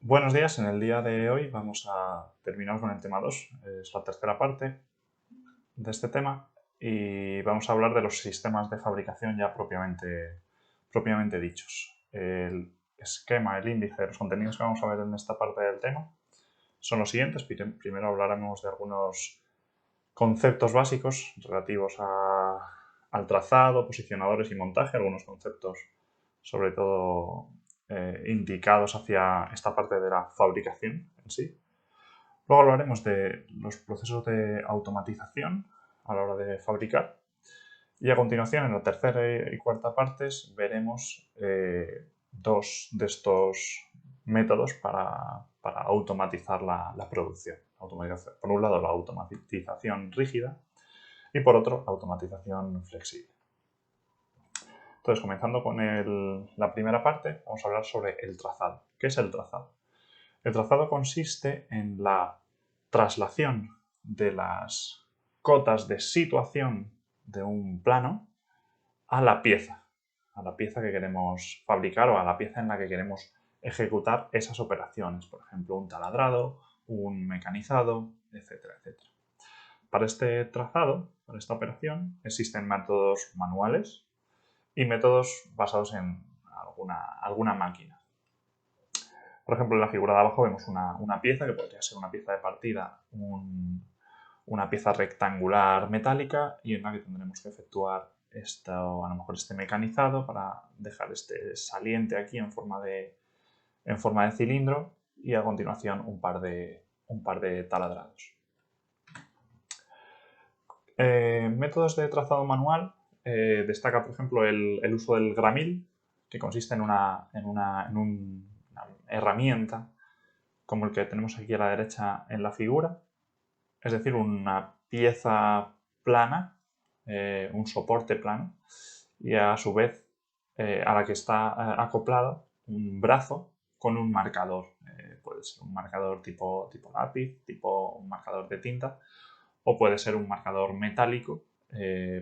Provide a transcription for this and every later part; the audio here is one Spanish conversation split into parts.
Buenos días, en el día de hoy vamos a terminar con el tema 2. Es la tercera parte de este tema y vamos a hablar de los sistemas de fabricación ya propiamente dichos. El esquema, el índice de los contenidos que vamos a ver en esta parte del tema son los siguientes. Primero hablaremos de algunos conceptos básicos relativos al trazado, posicionadores y montaje, algunos conceptos sobre todo indicados hacia esta parte de la fabricación en sí. Luego hablaremos de los procesos de automatización a la hora de fabricar. Y a continuación, en la tercera y cuarta partes, veremos dos de estos métodos para automatizar la producción. Por un lado, la automatización rígida y por otro, la automatización flexible. Entonces, comenzando con la primera parte, vamos a hablar sobre el trazado. ¿Qué es el trazado? El trazado consiste en la traslación de las cotas de situación de un plano a la pieza que queremos fabricar o a la pieza en la que queremos ejecutar esas operaciones, por ejemplo, un taladrado, un mecanizado, etcétera, etcétera. Para este trazado, para esta operación, existen métodos manuales y métodos basados en alguna máquina. Por ejemplo, en la figura de abajo vemos una pieza que podría ser una pieza de partida, una pieza rectangular metálica y en la que tendremos que efectuar a lo mejor este mecanizado para dejar este saliente aquí en forma de cilindro y a continuación un par de taladrados. Métodos de trazado manual, destaca por ejemplo el uso del gramil, que consiste en una herramienta como el que tenemos aquí a la derecha en la figura, es decir, una pieza plana, un soporte plano, y a su vez a la que está acoplado un brazo con un marcador. Puede ser un marcador tipo lápiz, tipo un marcador de tinta, o puede ser un marcador metálico.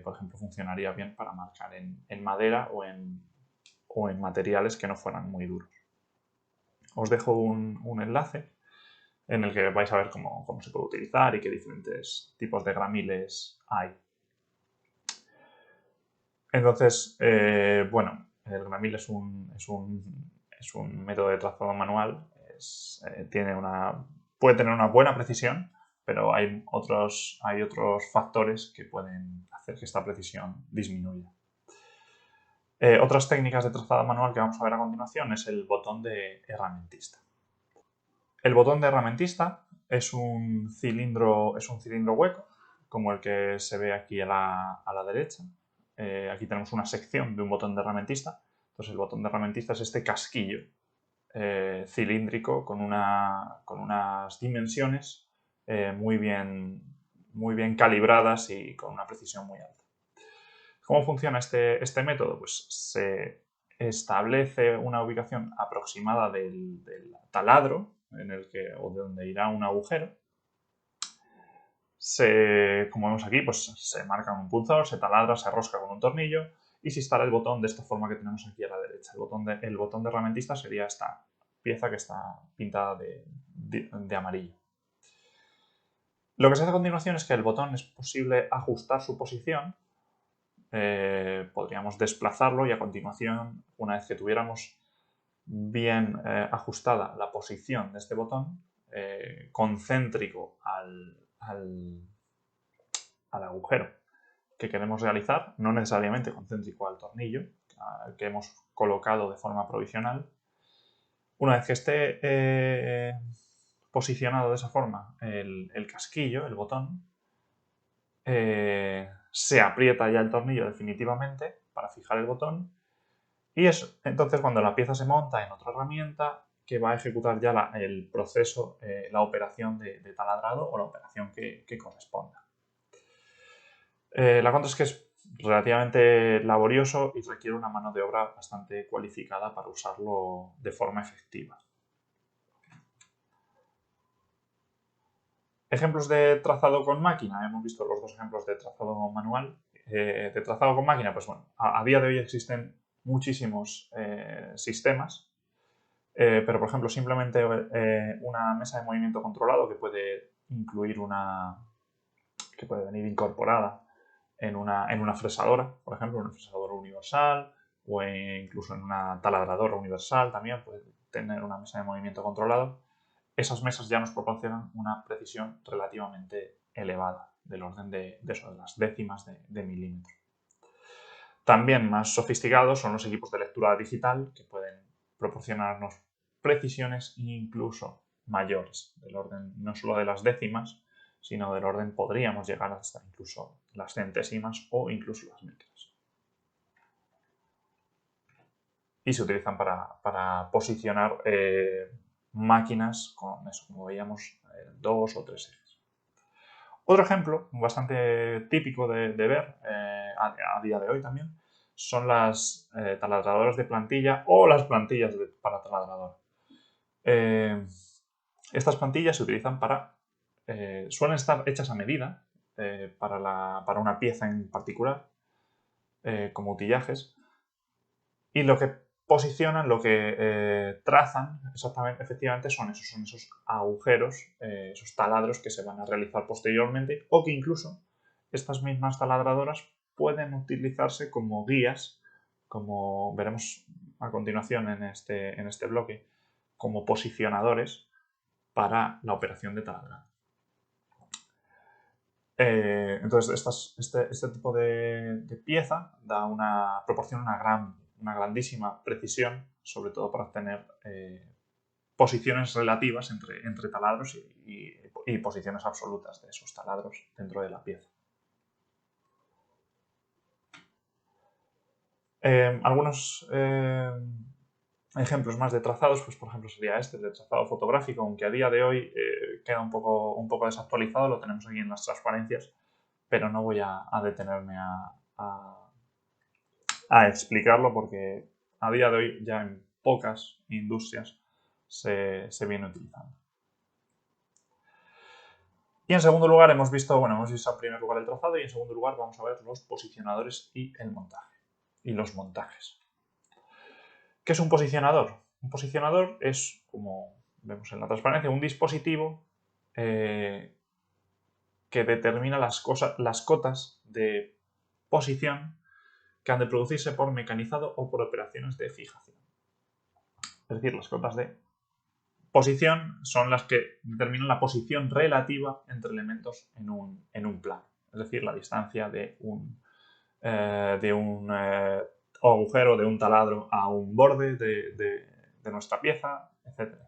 Por ejemplo, funcionaría bien para marcar en madera o en materiales que no fueran muy duros. Os dejo un enlace en el que vais a ver cómo se puede utilizar y qué diferentes tipos de gramiles hay. Entonces, bueno, el gramil es un método de trazado manual, puede tener una buena precisión, pero hay otros factores que pueden hacer que esta precisión disminuya. Otras técnicas de trazado manual que vamos a ver a continuación es el botón de herramientista. El botón de herramientista es un cilindro hueco, como el que se ve aquí a la derecha. Aquí tenemos una sección de un botón de herramientista. Entonces el botón de herramientista es este casquillo cilíndrico con unas dimensiones muy bien calibradas y con una precisión muy alta. ¿Cómo funciona este método? Pues se establece una ubicación aproximada del taladro o de donde irá un agujero. Como vemos aquí, pues se marca con un punzador, se taladra, se arrosca con un tornillo y se instala el botón de esta forma que tenemos aquí a la derecha. El botón de herramientista sería esta pieza que está pintada de amarillo. Lo que se hace a continuación es que el botón es posible ajustar su posición. Podríamos desplazarlo y a continuación, una vez que tuviéramos bien ajustada la posición de este botón, concéntrico al agujero que queremos realizar, no necesariamente concéntrico al tornillo que hemos colocado de forma provisional. Una vez que esté posicionado de esa forma el casquillo, el botón, se aprieta ya el tornillo definitivamente para fijar el botón y es entonces cuando la pieza se monta en otra herramienta que va a ejecutar ya el proceso, la operación de taladrado o la operación que corresponda. La contra es que es relativamente laborioso y requiere una mano de obra bastante cualificada para usarlo de forma efectiva. Ejemplos de trazado con máquina. Hemos visto los dos ejemplos de trazado manual. De trazado con máquina, pues bueno, a día de hoy existen muchísimos sistemas Pero, por ejemplo, simplemente una mesa de movimiento controlado que puede incluir que puede venir incorporada en una fresadora, por ejemplo, una fresadora universal o incluso en una taladradora universal también puede tener una mesa de movimiento controlado. Esas mesas ya nos proporcionan una precisión relativamente elevada, del orden de las décimas de milímetro. También más sofisticados son los equipos de lectura digital que pueden proporcionarnos precisiones incluso mayores, del orden no solo de las décimas, sino del orden podríamos llegar hasta incluso las centésimas o incluso las micras. Y se utilizan para posicionar máquinas con eso, como veíamos, 2 o 3 ejes. Otro ejemplo bastante típico de ver a día de hoy también son las taladradoras de plantilla o las plantillas para taladrador. Estas plantillas se utilizan suelen estar hechas a medida para una pieza en particular, como utillajes, y lo que posicionan, lo que trazan exactamente, efectivamente, son esos agujeros, esos taladros que se van a realizar posteriormente, o que incluso estas mismas taladradoras pueden utilizarse como guías, como veremos a continuación en este bloque, como posicionadores para la operación de taladrado. Entonces, este tipo de pieza proporciona una grandísima precisión, sobre todo para obtener posiciones relativas entre taladros y posiciones absolutas de esos taladros dentro de la pieza. Algunos ejemplos más de trazados, pues por ejemplo sería este, el de trazado fotográfico, aunque a día de hoy queda un poco desactualizado, lo tenemos aquí en las transparencias, pero no voy a detenerme a explicarlo porque a día de hoy ya en pocas industrias se viene utilizando. Y en segundo lugar hemos visto en primer lugar el trazado y en segundo lugar vamos a ver los posicionadores y el montaje y los montajes. ¿Qué es un posicionador? Un posicionador es, como vemos en la transparencia, un dispositivo que determina las cotas de posición que han de producirse por mecanizado o por operaciones de fijación. Es decir, las cotas de posición son las que determinan la posición relativa entre elementos en un plano. Es decir, la distancia de un agujero, de un taladro a un borde de nuestra pieza, etcétera.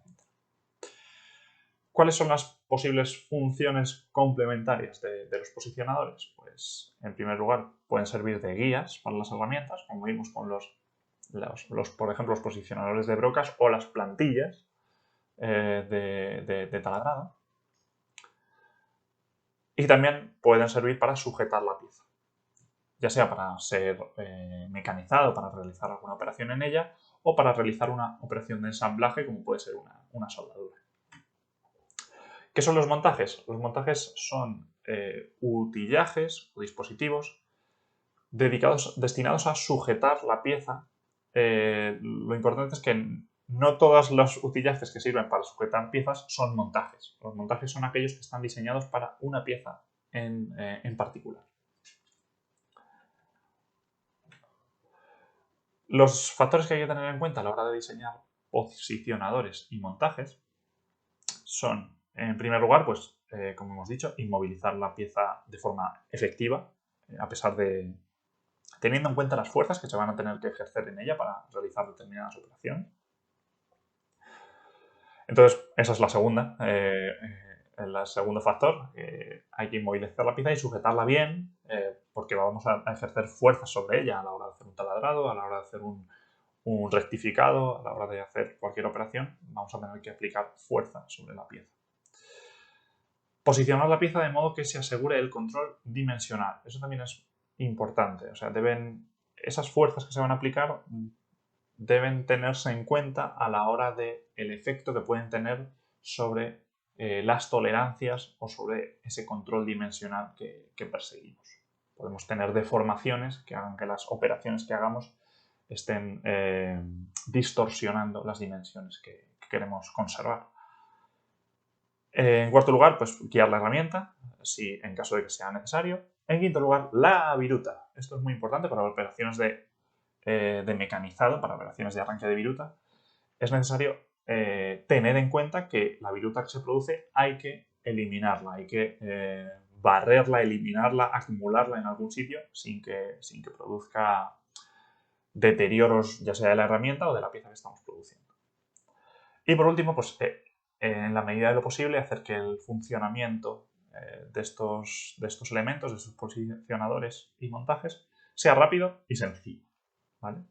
¿Cuáles son las posibles funciones complementarias de los posicionadores? Pues, en primer lugar, pueden servir de guías para las herramientas, como vimos con por ejemplo, los posicionadores de brocas o las plantillas de taladrado. Y también pueden servir para sujetar la pieza, ya sea para ser mecanizado, para realizar alguna operación en ella, o para realizar una operación de ensamblaje, como puede ser una soldadura. ¿Qué son los montajes? Los montajes son utillajes o dispositivos destinados a sujetar la pieza. Lo importante es que no todos los utillajes que sirven para sujetar piezas son montajes. Los montajes son aquellos que están diseñados para una pieza en particular. Los factores que hay que tener en cuenta a la hora de diseñar posicionadores y montajes son, en primer lugar, pues, como hemos dicho, inmovilizar la pieza de forma efectiva, a pesar de teniendo en cuenta las fuerzas que se van a tener que ejercer en ella para realizar determinadas operaciones. Entonces, esa es la segunda, el segundo factor. Hay que inmovilizar la pieza y sujetarla bien, porque vamos a ejercer fuerzas sobre ella a la hora de hacer un taladrado, a la hora de hacer un rectificado, a la hora de hacer cualquier operación, vamos a tener que aplicar fuerza sobre la pieza. Posicionar la pieza de modo que se asegure el control dimensional. Eso también es importante. O sea, esas fuerzas que se van a aplicar deben tenerse en cuenta a la hora del efecto que pueden tener sobre las tolerancias o sobre ese control dimensional que perseguimos. Podemos tener deformaciones que hagan que las operaciones que hagamos estén distorsionando las dimensiones que queremos conservar. En cuarto lugar, pues guiar la herramienta, si en caso de que sea necesario. En quinto lugar, la viruta. Esto es muy importante para operaciones de mecanizado, para operaciones de arranque de viruta. Es necesario tener en cuenta que la viruta que se produce hay que eliminarla, hay que barrerla, eliminarla, acumularla en algún sitio sin que produzca deterioros ya sea de la herramienta o de la pieza que estamos produciendo. Y por último, pues en la medida de lo posible, hacer que el funcionamiento de estos elementos, de estos posicionadores y montajes, sea rápido y sencillo, ¿vale?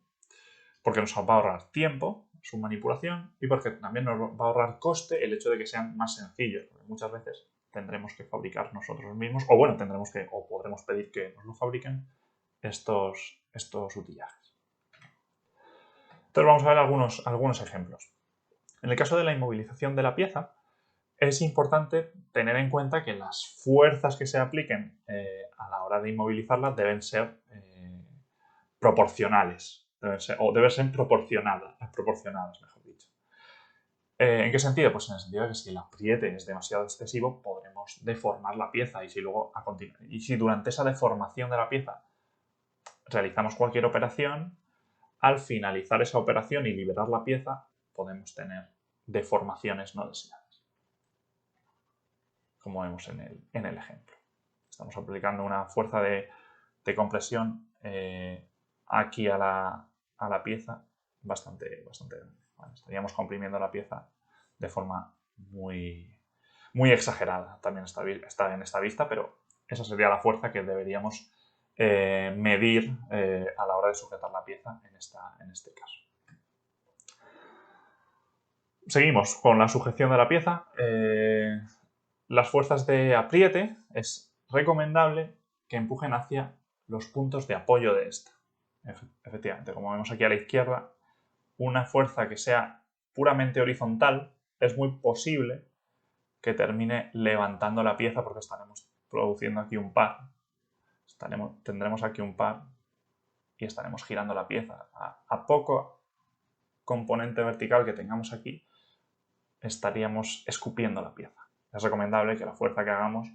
Porque nos va a ahorrar tiempo su manipulación y porque también nos va a ahorrar coste el hecho de que sean más sencillos, porque muchas veces tendremos que fabricar nosotros mismos, o bueno, o podremos pedir que nos lo fabriquen estos utillajes. Entonces vamos a ver algunos ejemplos. En el caso de la inmovilización de la pieza, es importante tener en cuenta que las fuerzas que se apliquen a la hora de inmovilizarla deben ser proporcionales, deben ser proporcionadas, mejor dicho. ¿En qué sentido? Pues en el sentido de que si el apriete es demasiado excesivo, podremos deformar la pieza y si durante esa deformación de la pieza realizamos cualquier operación, al finalizar esa operación y liberar la pieza, podemos tener deformaciones no deseadas, como vemos en el ejemplo. Estamos aplicando una fuerza de compresión aquí a la pieza bastante grande. Vale, estaríamos comprimiendo la pieza de forma muy exagerada. También está en esta vista, pero esa sería la fuerza que deberíamos medir a la hora de sujetar la pieza en este caso. Seguimos con la sujeción de la pieza. Las fuerzas de apriete es recomendable que empujen hacia los puntos de apoyo de esta. Efectivamente, como vemos aquí a la izquierda, una fuerza que sea puramente horizontal es muy posible que termine levantando la pieza porque estaremos produciendo aquí un par. Tendremos aquí un par y estaremos girando la pieza. A poco componente vertical que tengamos aquí, estaríamos escupiendo la pieza. Es recomendable que la fuerza que hagamos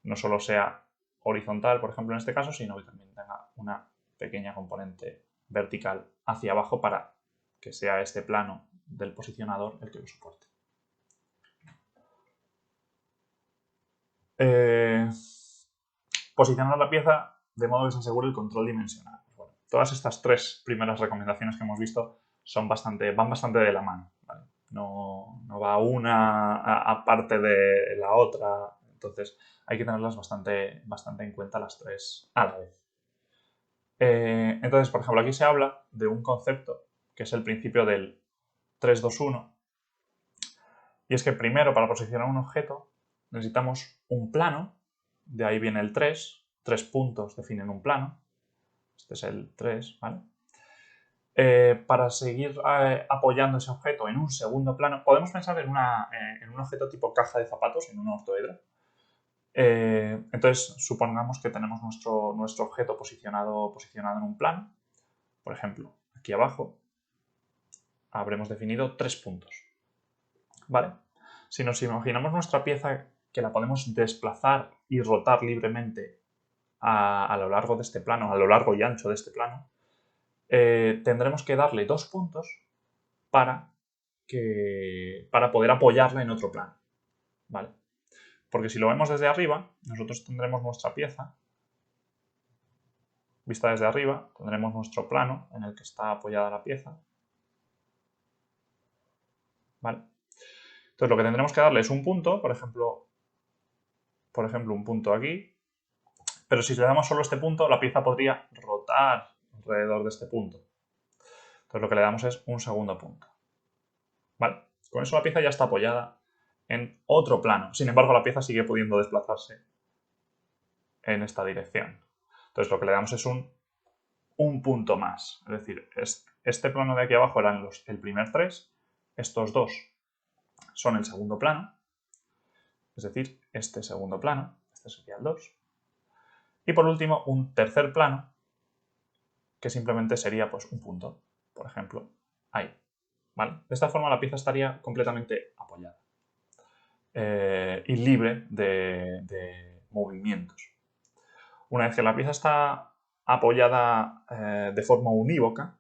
no solo sea horizontal, por ejemplo, en este caso, sino que también tenga una pequeña componente vertical hacia abajo para que sea este plano del posicionador el que lo soporte. Posicionar la pieza de modo que se asegure el control dimensional. Bueno, todas estas tres primeras recomendaciones que hemos visto van bastante de la mano, ¿vale? No va una aparte de la otra, entonces hay que tenerlas bastante en cuenta las tres a la vez. Entonces, por ejemplo, aquí se habla de un concepto que es el principio del 3-2-1, y es que primero, para posicionar un objeto, necesitamos un plano, de ahí viene el 3 puntos definen un plano, este es el 3, ¿vale? Para seguir apoyando ese objeto en un segundo plano, podemos pensar en un objeto tipo caja de zapatos, en un ortoedro. Entonces, supongamos que tenemos nuestro objeto posicionado en un plano. Por ejemplo, aquí abajo habremos definido 3 puntos, ¿vale? Si nos imaginamos nuestra pieza que la podemos desplazar y rotar libremente a lo largo de este plano, a lo largo y ancho de este plano, tendremos que darle 2 puntos para poder apoyarla en otro plano, ¿vale? Porque si lo vemos desde arriba, nosotros tendremos nuestra pieza vista desde arriba, tendremos nuestro plano en el que está apoyada la pieza, ¿vale? Entonces lo que tendremos que darle es un punto, por ejemplo un punto aquí, pero si le damos solo este punto, la pieza podría rotar alrededor de este punto. Entonces lo que le damos es un segundo punto, ¿vale? Con eso la pieza ya está apoyada en otro plano. Sin embargo, la pieza sigue pudiendo desplazarse en esta dirección. Entonces lo que le damos es un punto más. Es decir, este plano de aquí abajo eran el primer 3, estos dos son el segundo plano, es decir, este segundo plano, este sería el 2. Y por último, un tercer plano, que simplemente sería pues un punto. por ejemplo, ahí. ¿Vale? De esta forma la pieza estaría completamente apoyada y libre de movimientos. Una vez que la pieza está apoyada de forma unívoca,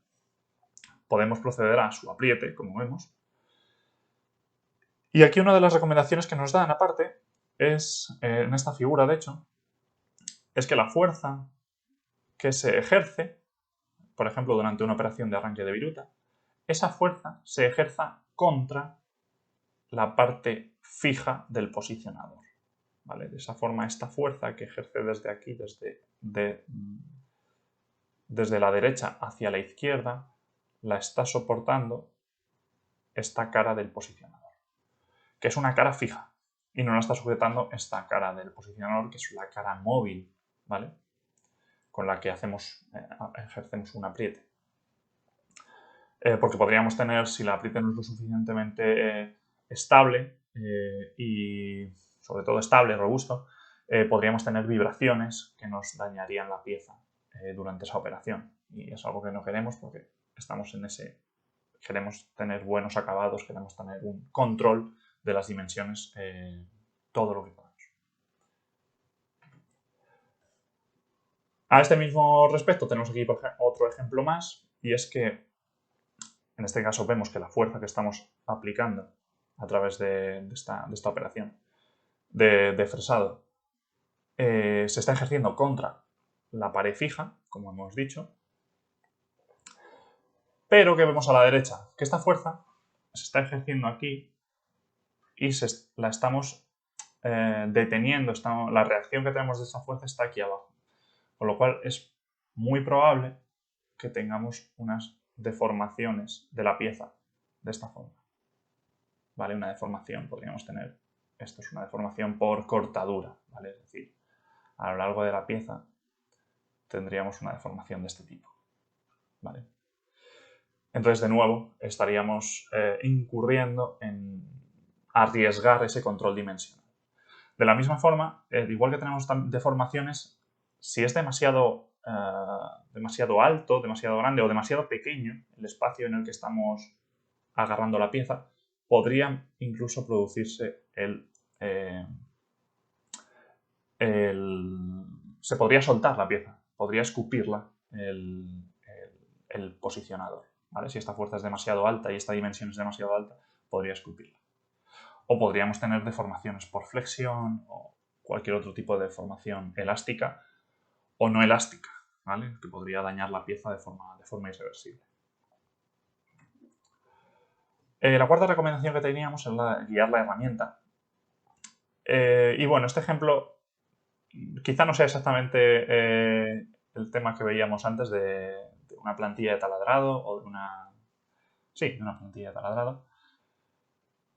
podemos proceder a su apriete, como vemos. Y aquí una de las recomendaciones que nos dan aparte es, en esta figura de hecho, es que la fuerza que se ejerce, por ejemplo, durante una operación de arranque de viruta, esa fuerza se ejerza contra la parte fija del posicionador. ¿Vale? De esa forma, esta fuerza que ejerce desde aquí, desde la derecha hacia la izquierda, la está soportando esta cara del posicionador, que es una cara fija, y no la está sujetando esta cara del posicionador, que es la cara móvil, ¿vale? Con la que ejercemos un apriete. Porque podríamos tener, si el apriete no es lo suficientemente estable y sobre todo estable, robusto, podríamos tener vibraciones que nos dañarían la pieza durante esa operación. Y es algo que no queremos porque estamos en queremos tener buenos acabados, queremos tener un control de las dimensiones todo lo que podamos. A este mismo respecto tenemos aquí otro ejemplo más, y es que en este caso vemos que la fuerza que estamos aplicando a través de esta operación de fresado se está ejerciendo contra la pared fija, como hemos dicho, pero que vemos a la derecha que esta fuerza se está ejerciendo aquí y la estamos deteniendo, la reacción que tenemos de esta fuerza está aquí abajo, con lo cual es muy probable que tengamos unas deformaciones de la pieza de esta forma. ¿Vale? Una deformación, podríamos tener, esto es una deformación por cortadura, ¿vale? Es decir, a lo largo de la pieza tendríamos una deformación de este tipo, ¿vale? Entonces, de nuevo, estaríamos incurriendo en arriesgar ese control dimensional. De la misma forma, igual que tenemos deformaciones, si es demasiado alto, demasiado grande o demasiado pequeño el espacio en el que estamos agarrando la pieza, podría incluso producirse se podría soltar la pieza, podría escupirla el posicionador. ¿Vale? Si esta fuerza es demasiado alta y esta dimensión es demasiado alta, podría escupirla. O podríamos tener deformaciones por flexión o cualquier otro tipo de deformación elástica o no elástica, ¿vale? Que podría dañar la pieza de forma irreversible. La cuarta recomendación que teníamos es guiar la herramienta. Y bueno, este ejemplo quizá no sea exactamente el tema que veíamos antes de una plantilla de taladrado o de una plantilla de taladrado,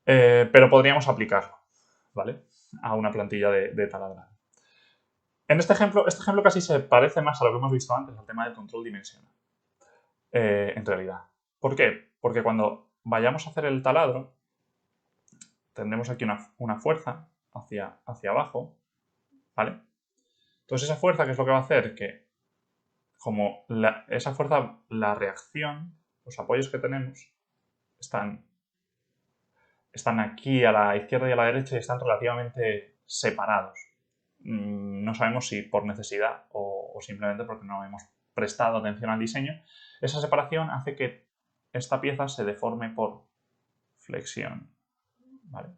pero podríamos aplicarlo, ¿vale? A una plantilla de taladrado. En este ejemplo casi se parece más a lo que hemos visto antes, al tema del control dimensional, en realidad. ¿Por qué? Porque cuando vayamos a hacer el taladro, tendremos aquí una fuerza hacia abajo, ¿vale? Entonces esa fuerza, ¿qué es lo que va a hacer? Que como esa fuerza, la reacción, los apoyos que tenemos están aquí a la izquierda y a la derecha y están relativamente separados. No sabemos si por necesidad o simplemente porque no hemos prestado atención al diseño. Esa separación hace que esta pieza se deforme por flexión, ¿vale?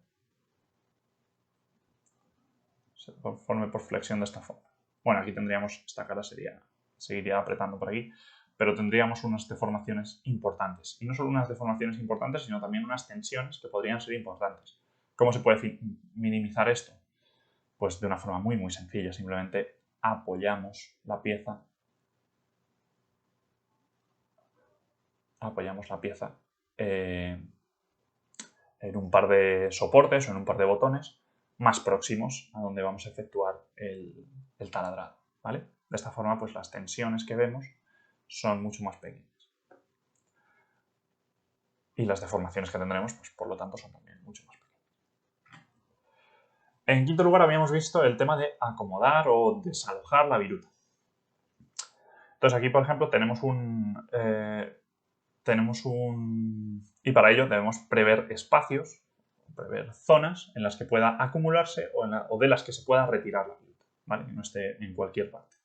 Se deforme por flexión de esta forma. Bueno, aquí tendríamos, esta cara seguiría apretando por aquí, pero tendríamos unas deformaciones importantes. Y no solo unas deformaciones importantes, sino también unas tensiones que podrían ser importantes. ¿Cómo se puede minimizar esto? Pues de una forma muy, muy sencilla. Simplemente apoyamos la pieza. En un par de soportes o en un par de botones más próximos a donde vamos a efectuar el taladrado, ¿vale? De esta forma, pues las tensiones que vemos son mucho más pequeñas. Y las deformaciones que tendremos, pues por lo tanto, son también mucho más pequeñas. En quinto lugar, habíamos visto el tema de acomodar o desalojar la viruta. Entonces aquí, por ejemplo, tenemos y para ello debemos prever espacios, prever zonas en las que pueda acumularse o de las que se pueda retirar la viruta, ¿vale? Que no esté en cualquier parte.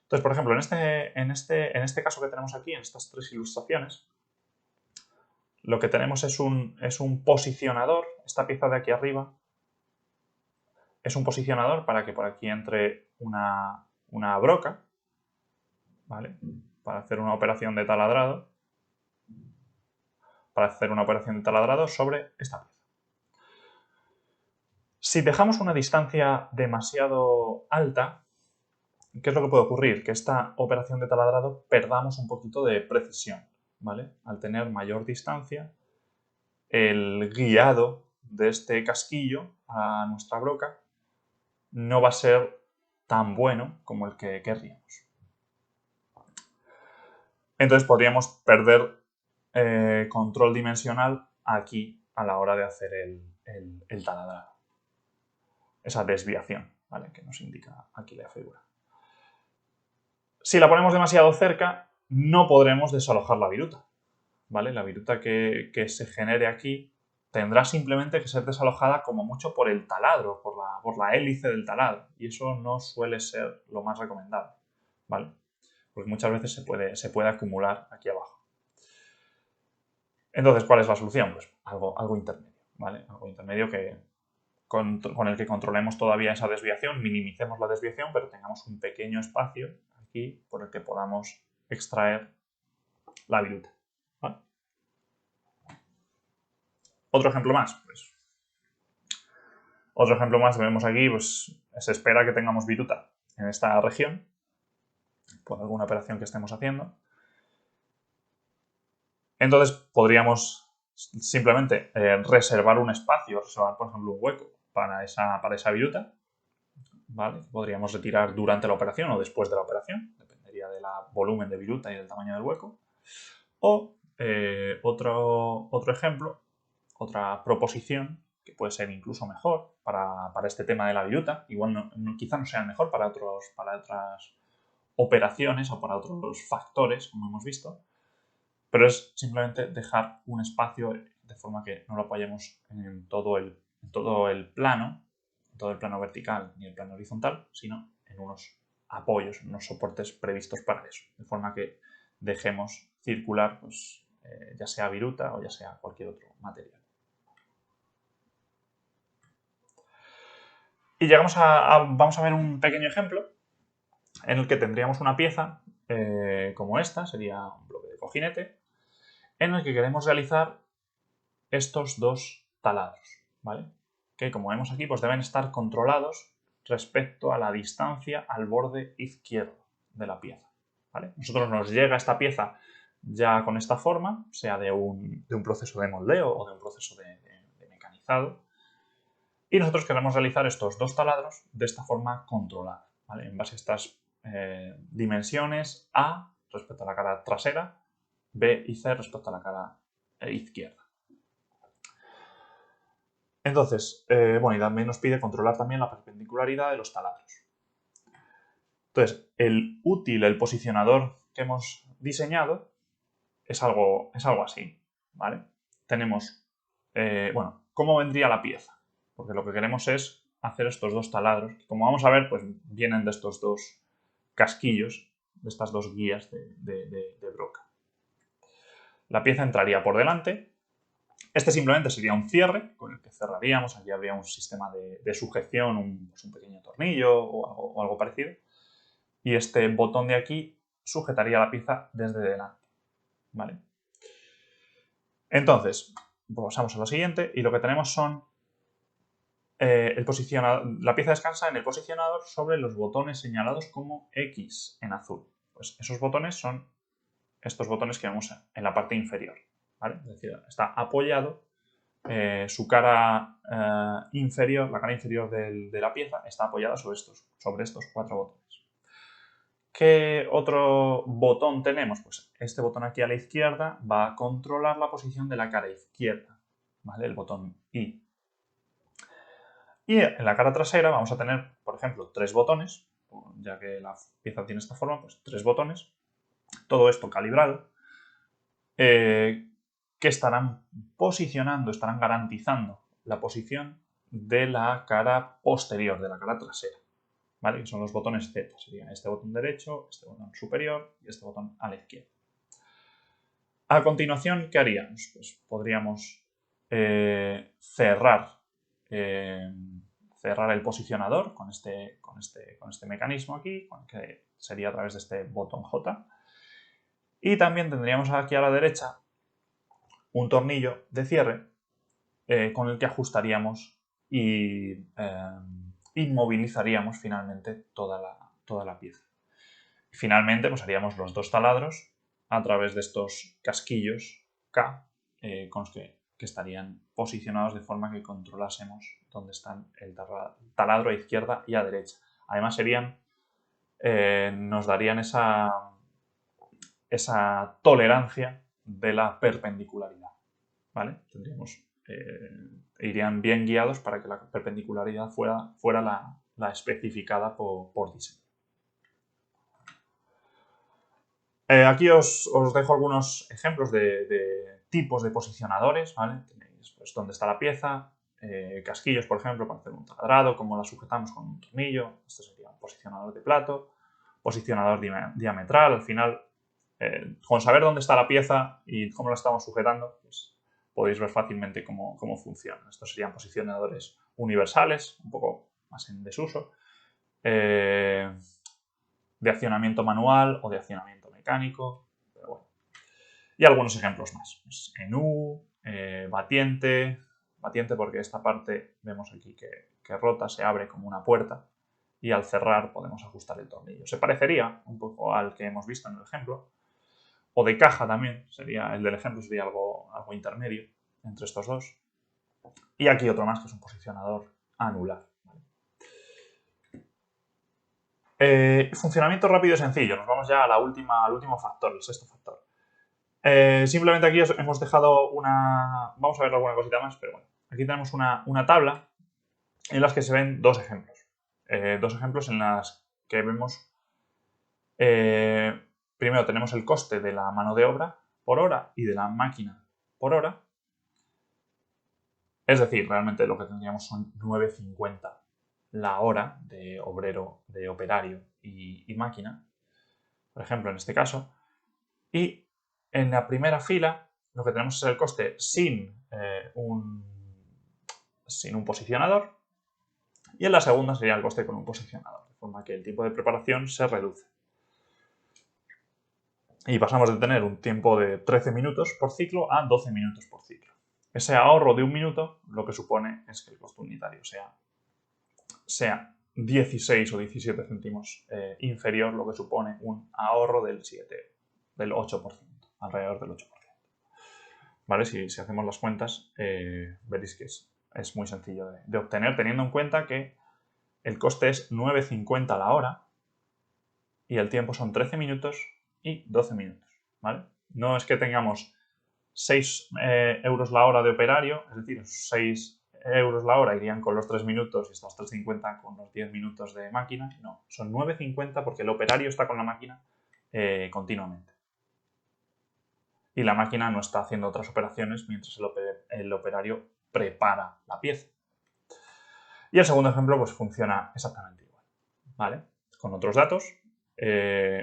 Entonces, por ejemplo, en este caso que tenemos aquí, en estas tres ilustraciones, lo que tenemos es un posicionador. Esta pieza de aquí arriba es un posicionador para que por aquí entre una broca, ¿vale? Para hacer una operación de taladrado. Sobre esta pieza. Si dejamos una distancia demasiado alta, ¿qué es lo que puede ocurrir? Que esta operación de taladrado perdamos un poquito de precisión, ¿vale? Al tener mayor distancia, el guiado de este casquillo a nuestra broca no va a ser tan bueno como el que querríamos. Entonces podríamos perder control dimensional aquí a la hora de hacer el taladrado. Esa desviación, ¿vale? Que nos indica aquí la figura. Si la ponemos demasiado cerca, no podremos desalojar la viruta, ¿vale? La viruta que se genere aquí tendrá simplemente que ser desalojada como mucho por el taladro, por la hélice del taladro, y eso no suele ser lo más recomendable, ¿vale? Porque muchas veces se puede acumular aquí abajo. Entonces, ¿cuál es la solución? Pues algo intermedio, ¿vale? Algo intermedio con el que controlemos todavía esa desviación, minimicemos la desviación, pero tengamos un pequeño espacio aquí por el que podamos extraer la viruta, ¿vale? Otro ejemplo más, vemos aquí, pues se espera que tengamos viruta en esta región por alguna operación que estemos haciendo. Entonces podríamos simplemente reservar un espacio, reservar por ejemplo un hueco para esa viruta, ¿vale? Podríamos retirar durante la operación o después de la operación, dependería del volumen de viruta y del tamaño del hueco. O otro ejemplo, otra proposición, que puede ser incluso mejor para este tema de la viruta, igual quizá no sea mejor para otras operaciones o para otros factores, como hemos visto, pero es simplemente dejar un espacio de forma que no lo apoyemos en todo el plano vertical ni el plano horizontal, sino en unos apoyos, en unos soportes previstos para eso, de forma que dejemos circular, pues, ya sea viruta o ya sea cualquier otro material. Y vamos a ver un pequeño ejemplo en el que tendríamos una pieza como esta, sería un bloque de cojinete, en el que queremos realizar estos dos taladros, ¿vale? Que como vemos aquí, pues deben estar controlados respecto a la distancia al borde izquierdo de la pieza, ¿vale? Nosotros nos llega esta pieza ya con esta forma, sea de un proceso de moldeo o de un proceso de mecanizado, y nosotros queremos realizar estos dos taladros de esta forma controlada, ¿vale? En base a estas dimensiones A respecto a la cara trasera, B y C respecto a la cara izquierda. Entonces, y también nos pide controlar también la perpendicularidad de los taladros. Entonces, el posicionador que hemos diseñado es algo así, ¿vale? Tenemos, ¿cómo vendría la pieza? Porque lo que queremos es hacer estos dos taladros, que como vamos a ver, pues vienen de estos dos casquillos, de estas dos guías de broca. La pieza entraría por delante. Este simplemente sería un cierre con el que cerraríamos. Aquí habría un sistema de sujeción, un pequeño tornillo o algo parecido. Y este botón de aquí sujetaría la pieza desde delante, ¿vale? Entonces, pasamos a lo siguiente y lo que tenemos son la pieza descansa en el posicionador sobre los botones señalados como X en azul. Pues esos botones son estos botones que vemos en la parte inferior, ¿vale? Es decir, está apoyado, su cara inferior, la cara inferior de la pieza está apoyada sobre estos cuatro botones. ¿Qué otro botón tenemos? Pues este botón aquí a la izquierda va a controlar la posición de la cara izquierda, ¿vale? El botón I. Y en la cara trasera vamos a tener, por ejemplo, tres botones, ya que la pieza tiene esta forma, pues tres botones, todo esto calibrado, que estarán posicionando, estarán garantizando la posición de la cara posterior, de la cara trasera, ¿vale? Que son los botones Z, serían este botón derecho, este botón superior y este botón a la izquierda. A continuación, ¿qué haríamos? Pues podríamos cerrar el posicionador con este mecanismo aquí, que sería a través de este botón J. Y también tendríamos aquí a la derecha un tornillo de cierre con el que ajustaríamos y inmovilizaríamos finalmente toda la pieza. Y finalmente pues haríamos los dos taladros a través de estos casquillos K con los que estarían posicionados de forma que controlásemos dónde están el taladro a izquierda y a derecha. Además nos darían esa tolerancia de la perpendicularidad, ¿vale? Irían bien guiados para que la perpendicularidad fuera la especificada por diseño. Aquí os dejo algunos ejemplos de tipos de posicionadores, ¿vale? Tenéis pues, dónde está la pieza, casquillos, por ejemplo, para hacer un taladrado, cómo la sujetamos con un tornillo. Este sería un posicionador de plato, posicionador diametral. Al final, con saber dónde está la pieza y cómo la estamos sujetando, pues podéis ver fácilmente cómo funciona. Estos serían posicionadores universales, un poco más en desuso, de accionamiento manual o de accionamiento mecánico, pero bueno. Y algunos ejemplos más. Pues en U, batiente porque esta parte vemos aquí que rota, se abre como una puerta y al cerrar podemos ajustar el tornillo. Se parecería un poco al que hemos visto en el ejemplo. O de caja también, el del ejemplo sería algo intermedio entre estos dos. Y aquí otro más que es un posicionador anular. Funcionamiento rápido y sencillo. Nos vamos ya al último factor, el sexto factor. Simplemente aquí os hemos dejado vamos a ver alguna cosita más, pero bueno. Aquí tenemos una tabla en las que se ven dos ejemplos. Dos ejemplos en las que vemos... primero tenemos el coste de la mano de obra por hora y de la máquina por hora. Es decir, realmente lo que tendríamos son 9,50 la hora de obrero, de operario y máquina, por ejemplo, en este caso. Y en la primera fila lo que tenemos es el coste sin un posicionador y en la segunda sería el coste con un posicionador, de forma que el tiempo de preparación se reduce. Y pasamos de tener un tiempo de 13 minutos por ciclo a 12 minutos por ciclo. Ese ahorro de un minuto lo que supone es que el coste unitario sea 16 o 17 céntimos inferior, lo que supone un ahorro del 8%, alrededor del 8%. ¿Vale? Si hacemos las cuentas, veréis que es muy sencillo de obtener, teniendo en cuenta que el coste es 9,50 la hora y el tiempo son 13 minutos y 12 minutos. ¿Vale? No es que tengamos 6 euros la hora de operario, es decir, 6 euros la hora irían con los 3 minutos y estos 3,50 con los 10 minutos de máquina. No, son 9,50 porque el operario está con la máquina continuamente. Y la máquina no está haciendo otras operaciones mientras el operario prepara la pieza. Y el segundo ejemplo pues funciona exactamente igual, ¿vale? Con otros datos,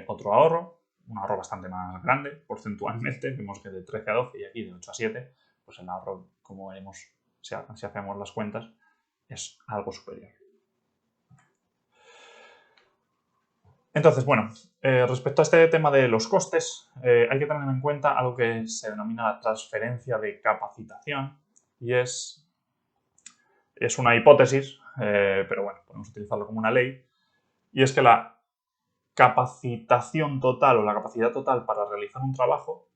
otro ahorro, un ahorro bastante más grande porcentualmente, vemos que de 13 a 12 y aquí de 8 a 7, pues el ahorro, como vemos, si hacemos las cuentas, es algo superior. Entonces, bueno, respecto a este tema de los costes, hay que tener en cuenta algo que se denomina la transferencia de capacitación y es una hipótesis, pero bueno, podemos utilizarlo como una ley, y es que la capacitación total o la capacidad total para realizar un trabajo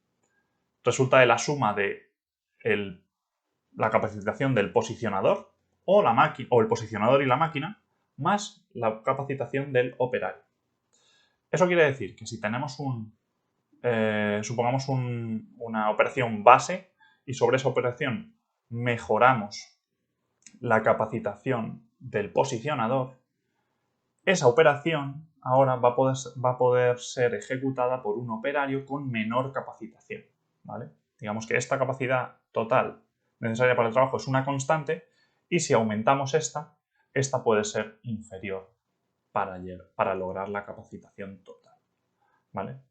resulta de la suma de la capacitación del posicionador o el posicionador y la máquina más la capacitación del operario. Eso quiere decir que si tenemos supongamos una operación base y sobre esa operación mejoramos la capacitación del posicionador, esa operación ahora va a poder ser ejecutada por un operario con menor capacitación. ¿vale? Digamos que esta capacidad total necesaria para el trabajo es una constante y si aumentamos esta puede ser inferior para lograr la capacitación total, ¿vale?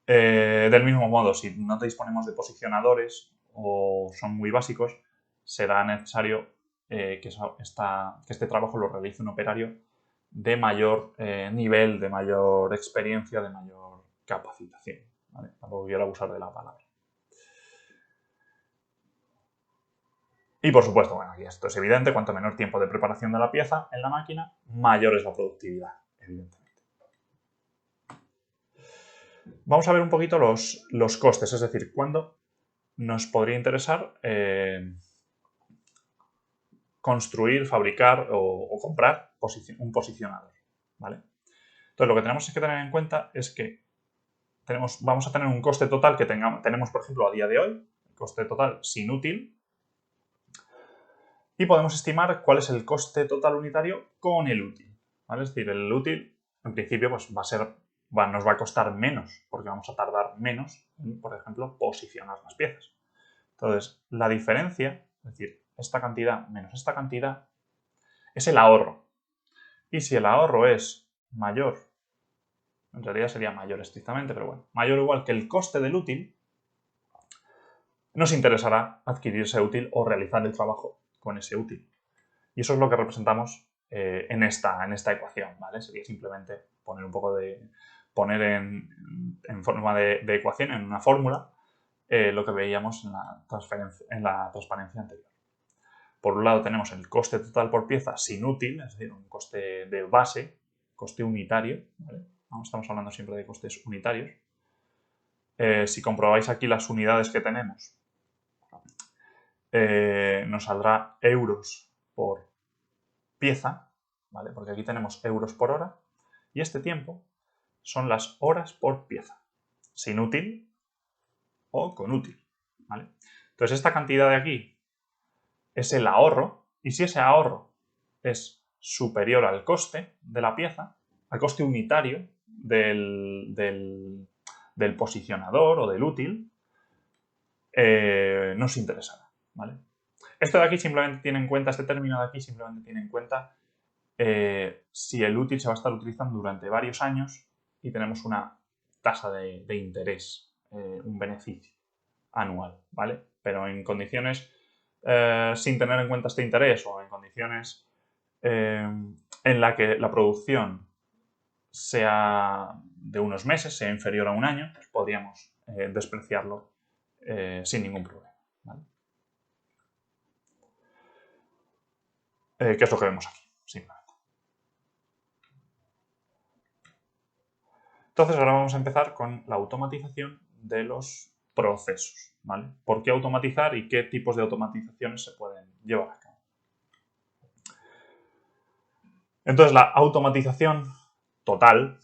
Del mismo modo, si no disponemos de posicionadores o son muy básicos, será necesario que este trabajo lo realice un operario de mayor nivel, de mayor experiencia, de mayor capacitación, ¿vale? Tampoco quiero abusar de la palabra. Y por supuesto, bueno, aquí esto es evidente, cuanto menor tiempo de preparación de la pieza en la máquina, mayor es la productividad, evidentemente. Vamos a ver un poquito los costes, es decir, cuándo nos podría interesar construir, fabricar o comprar un posicionador, ¿vale? Entonces, lo que tenemos que tener en cuenta es que vamos a tener un coste total que tenemos, por ejemplo, a día de hoy, coste total sin útil, y podemos estimar cuál es el coste total unitario con el útil, ¿vale? Es decir, el útil, en principio, pues nos va a costar menos, porque vamos a tardar menos en, por ejemplo, posicionar las piezas. Entonces, la diferencia, es decir, esta cantidad menos esta cantidad, es el ahorro. Y si el ahorro es mayor, en realidad sería mayor estrictamente, pero bueno, mayor o igual que el coste del útil, nos interesará adquirir ese útil o realizar el trabajo con ese útil. Y eso es lo que representamos en esta ecuación, ¿vale? Sería simplemente poner un poco poner en forma de ecuación, en una fórmula, lo que veíamos en la transparencia anterior. Por un lado tenemos el coste total por pieza sin útil, es decir, un coste de base, coste unitario, ¿vale? Estamos hablando siempre de costes unitarios. Si comprobáis aquí las unidades que tenemos, nos saldrá euros por pieza, ¿vale? Porque aquí tenemos euros por hora y este tiempo son las horas por pieza, sin útil o con útil, ¿vale? Entonces esta cantidad de aquí es el ahorro y si ese ahorro es superior al coste de la pieza, al coste unitario del posicionador o del útil, nos interesará, ¿vale? Esto de aquí simplemente tiene en cuenta, este término de aquí simplemente tiene en cuenta si el útil se va a estar utilizando durante varios años y tenemos una tasa de interés, un beneficio anual, ¿vale? Pero en condiciones sin tener en cuenta este interés o en condiciones en la que la producción sea de unos meses, sea inferior a un año, pues podríamos despreciarlo sin ningún problema, ¿vale? Que es lo que vemos aquí, simplemente. Entonces ahora vamos a empezar con la automatización de los procesos, ¿vale? ¿Por qué automatizar y qué tipos de automatizaciones se pueden llevar a cabo? Entonces la automatización total,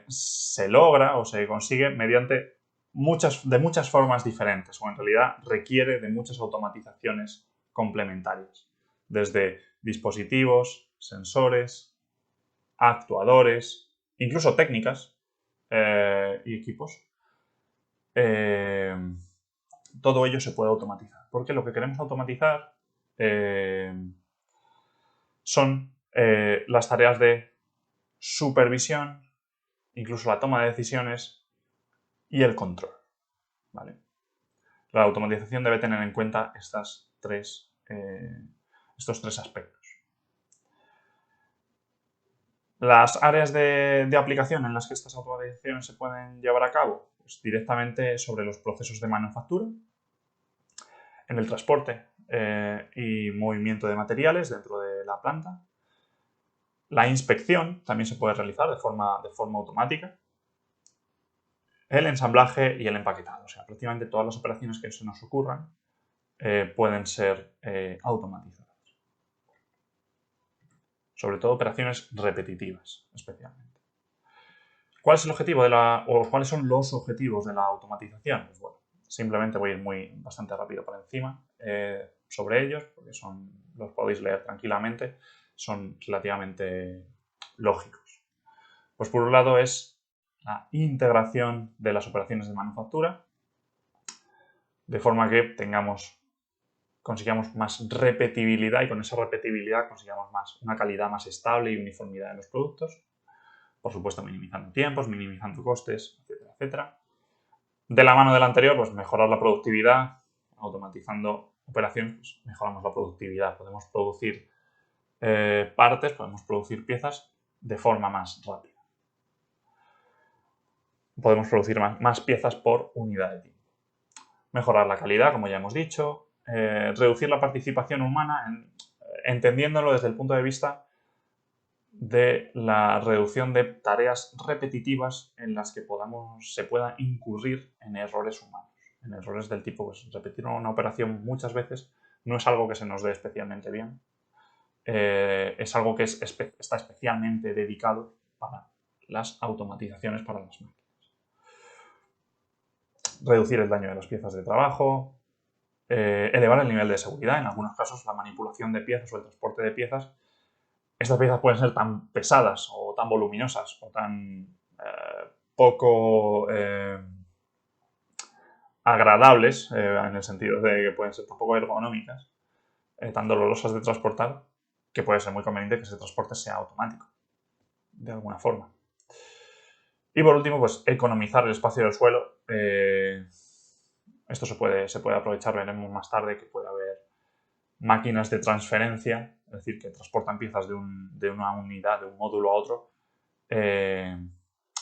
se logra o se consigue mediante muchas formas diferentes, o en realidad requiere de muchas automatizaciones complementarias, desde dispositivos, sensores, actuadores, incluso técnicas y equipos. Todo ello se puede automatizar, porque lo que queremos automatizar son las tareas de supervisión, incluso la toma de decisiones y el control, ¿vale? La automatización debe tener en cuenta estos tres aspectos. Las áreas de aplicación en las que estas automatizaciones se pueden llevar a cabo, pues directamente sobre los procesos de manufactura, en el transporte y movimiento de materiales dentro de la planta. La inspección también se puede realizar de forma automática. El ensamblaje y el empaquetado, o sea, prácticamente todas las operaciones que se nos ocurran pueden ser automatizadas. Sobre todo operaciones repetitivas, especialmente. ¿Cuál es el objetivo o cuáles son los objetivos de la automatización? Pues bueno, simplemente voy a ir bastante rápido por encima sobre ellos, porque los podéis leer tranquilamente, son relativamente lógicos. Pues por un lado es la integración de las operaciones de manufactura, de forma que consigamos más repetibilidad y con esa repetibilidad consigamos una calidad más estable y uniformidad en los productos. Por supuesto, minimizando tiempos, minimizando costes, etcétera, etcétera. De la mano del anterior, pues mejorar la productividad, automatizando operaciones, pues mejoramos la productividad. Podemos producir partes, podemos producir piezas de forma más rápida. Podemos producir más piezas por unidad de tiempo. Mejorar la calidad, como ya hemos dicho. Reducir la participación humana, entendiéndolo desde el punto de vista de la reducción de tareas repetitivas en las que se pueda incurrir en errores humanos. En errores del tipo, pues repetir una operación muchas veces no es algo que se nos dé especialmente bien. Es algo que está especialmente dedicado para las automatizaciones para las máquinas. Reducir el daño de las piezas de trabajo, elevar el nivel de seguridad. En algunos casos, la manipulación de piezas o el transporte de piezas, estas piezas pueden ser tan pesadas o tan voluminosas o tan poco agradables, en el sentido de que pueden ser tan poco ergonómicas, tan dolorosas de transportar, que puede ser muy conveniente que ese transporte sea automático, de alguna forma. Y por último, pues economizar el espacio del suelo. Esto se puede aprovechar, veremos más tarde que puede haber máquinas de transferencia, es decir, que transportan piezas de una unidad, de un módulo a otro,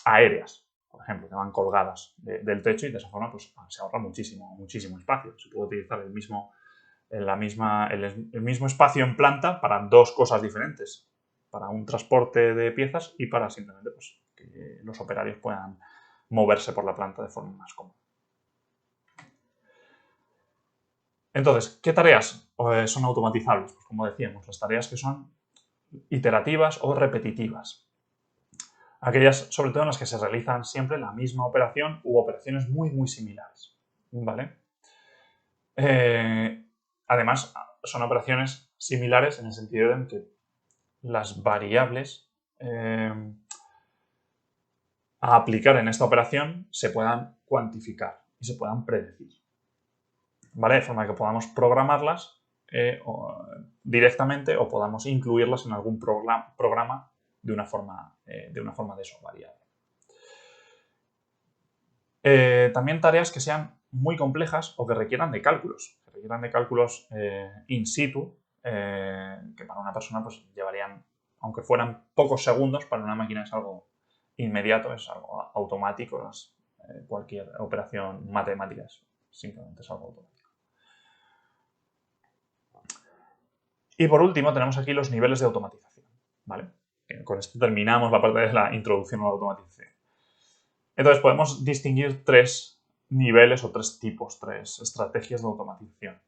aéreas, por ejemplo, que van colgadas del techo y de esa forma pues, se ahorra muchísimo espacio. Se puede utilizar el mismo espacio en planta para dos cosas diferentes, para un transporte de piezas y para simplemente pues, que los operarios puedan moverse por la planta de forma más cómoda. Entonces, ¿qué tareas son automatizables? Pues como decíamos, las tareas que son iterativas o repetitivas. Aquellas, sobre todo, en las que se realizan siempre la misma operación u operaciones muy, muy similares. ¿Vale? Además, son operaciones similares en el sentido de que las variables a aplicar en esta operación se puedan cuantificar y se puedan predecir. ¿Vale? De forma que podamos programarlas directamente o podamos incluirlas en algún programa de una forma de eso, variable. También tareas que sean muy complejas o que requieran de cálculos. In situ, que para una persona pues llevarían, aunque fueran pocos segundos, para una máquina es algo inmediato, es algo automático, cualquier operación matemática simplemente es algo automático. Y por último tenemos aquí los niveles de automatización, ¿vale? Con esto terminamos la parte de la introducción a la automatización. Entonces podemos distinguir tres niveles o tres estrategias de automatización,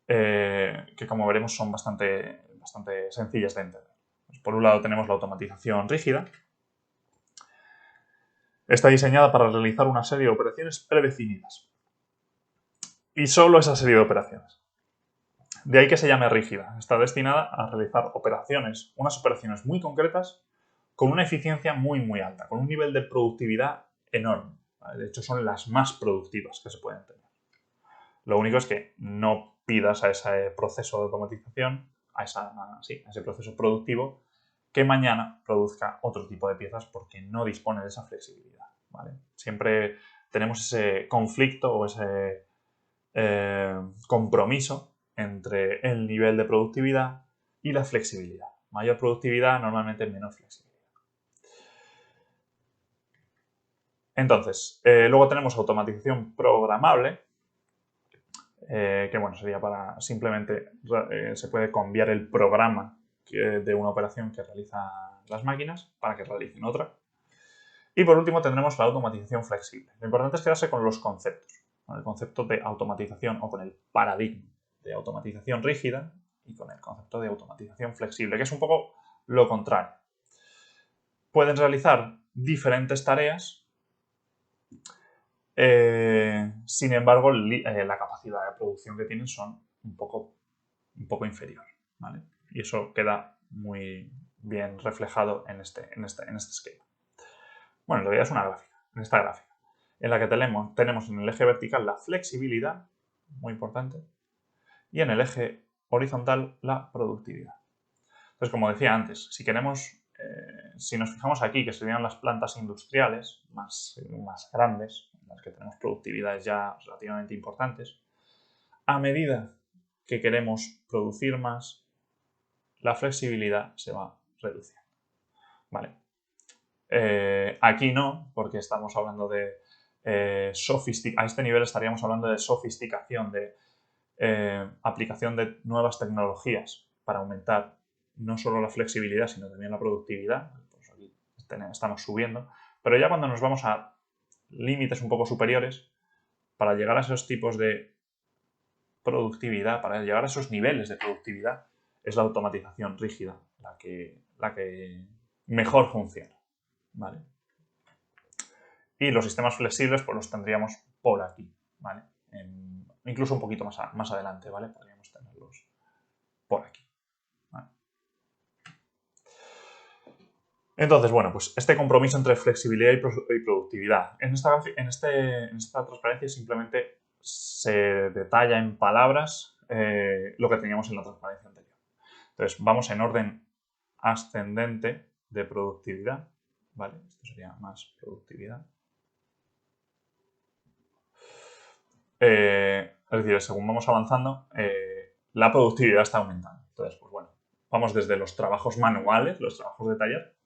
que como veremos son bastante sencillas de entender. Pues por un lado tenemos la automatización rígida. Está diseñada para realizar una serie de operaciones predefinidas. Y solo esa serie de operaciones. De ahí que se llame rígida. Está destinada a realizar unas operaciones muy concretas con una eficiencia muy, muy alta, con un nivel de productividad enorme. ¿Vale? De hecho, son las más productivas que se pueden tener. Lo único es que no pidas a ese proceso de automatización, a ese proceso productivo, que mañana produzca otro tipo de piezas porque no dispone de esa flexibilidad. ¿Vale? Siempre tenemos ese conflicto o ese compromiso entre el nivel de productividad y la flexibilidad. Mayor productividad, normalmente menos flexibilidad. Entonces, luego tenemos automatización programable, que bueno, sería para simplemente se puede cambiar el programa de una operación que realizan las máquinas para que realicen otra. Y por último tendremos la automatización flexible. Lo importante es quedarse con los conceptos, con el concepto de automatización o con el paradigma de automatización rígida y con el concepto de automatización flexible, que es un poco lo contrario. Pueden realizar diferentes tareas, sin embargo, la capacidad de producción que tienen son un poco inferior, ¿vale? Y eso queda muy bien reflejado en este esquema. Bueno, en realidad es una gráfica, en esta gráfica, en la que tenemos en el eje vertical la flexibilidad, muy importante, y en el eje horizontal la productividad. Entonces, como decía antes, si nos fijamos aquí, que serían las plantas industriales más grandes, en las que tenemos productividades ya relativamente importantes, a medida que queremos producir más, la flexibilidad se va reduciendo. ¿Vale? Aquí no, porque estamos hablando de a este nivel estaríamos hablando de sofisticación, de aplicación de nuevas tecnologías para aumentar no solo la flexibilidad, sino también la productividad. Pues aquí estamos subiendo. Pero ya cuando nos vamos a límites un poco superiores, para llegar a esos tipos de productividad, para llegar a esos niveles de productividad, es la automatización rígida la que mejor funciona. ¿Vale? Y los sistemas flexibles pues los tendríamos por aquí, ¿vale? Incluso un poquito más adelante, ¿vale? Podríamos tenerlos por aquí. ¿Vale? Entonces, bueno, pues este compromiso entre flexibilidad y productividad. En esta transparencia simplemente se detalla en palabras lo que teníamos en la transparencia anterior. Entonces, vamos en orden ascendente de productividad, ¿vale? Esto sería más productividad. Es decir, según vamos avanzando, la productividad está aumentando. Entonces, pues bueno, vamos desde los trabajos manuales, los trabajos de taller,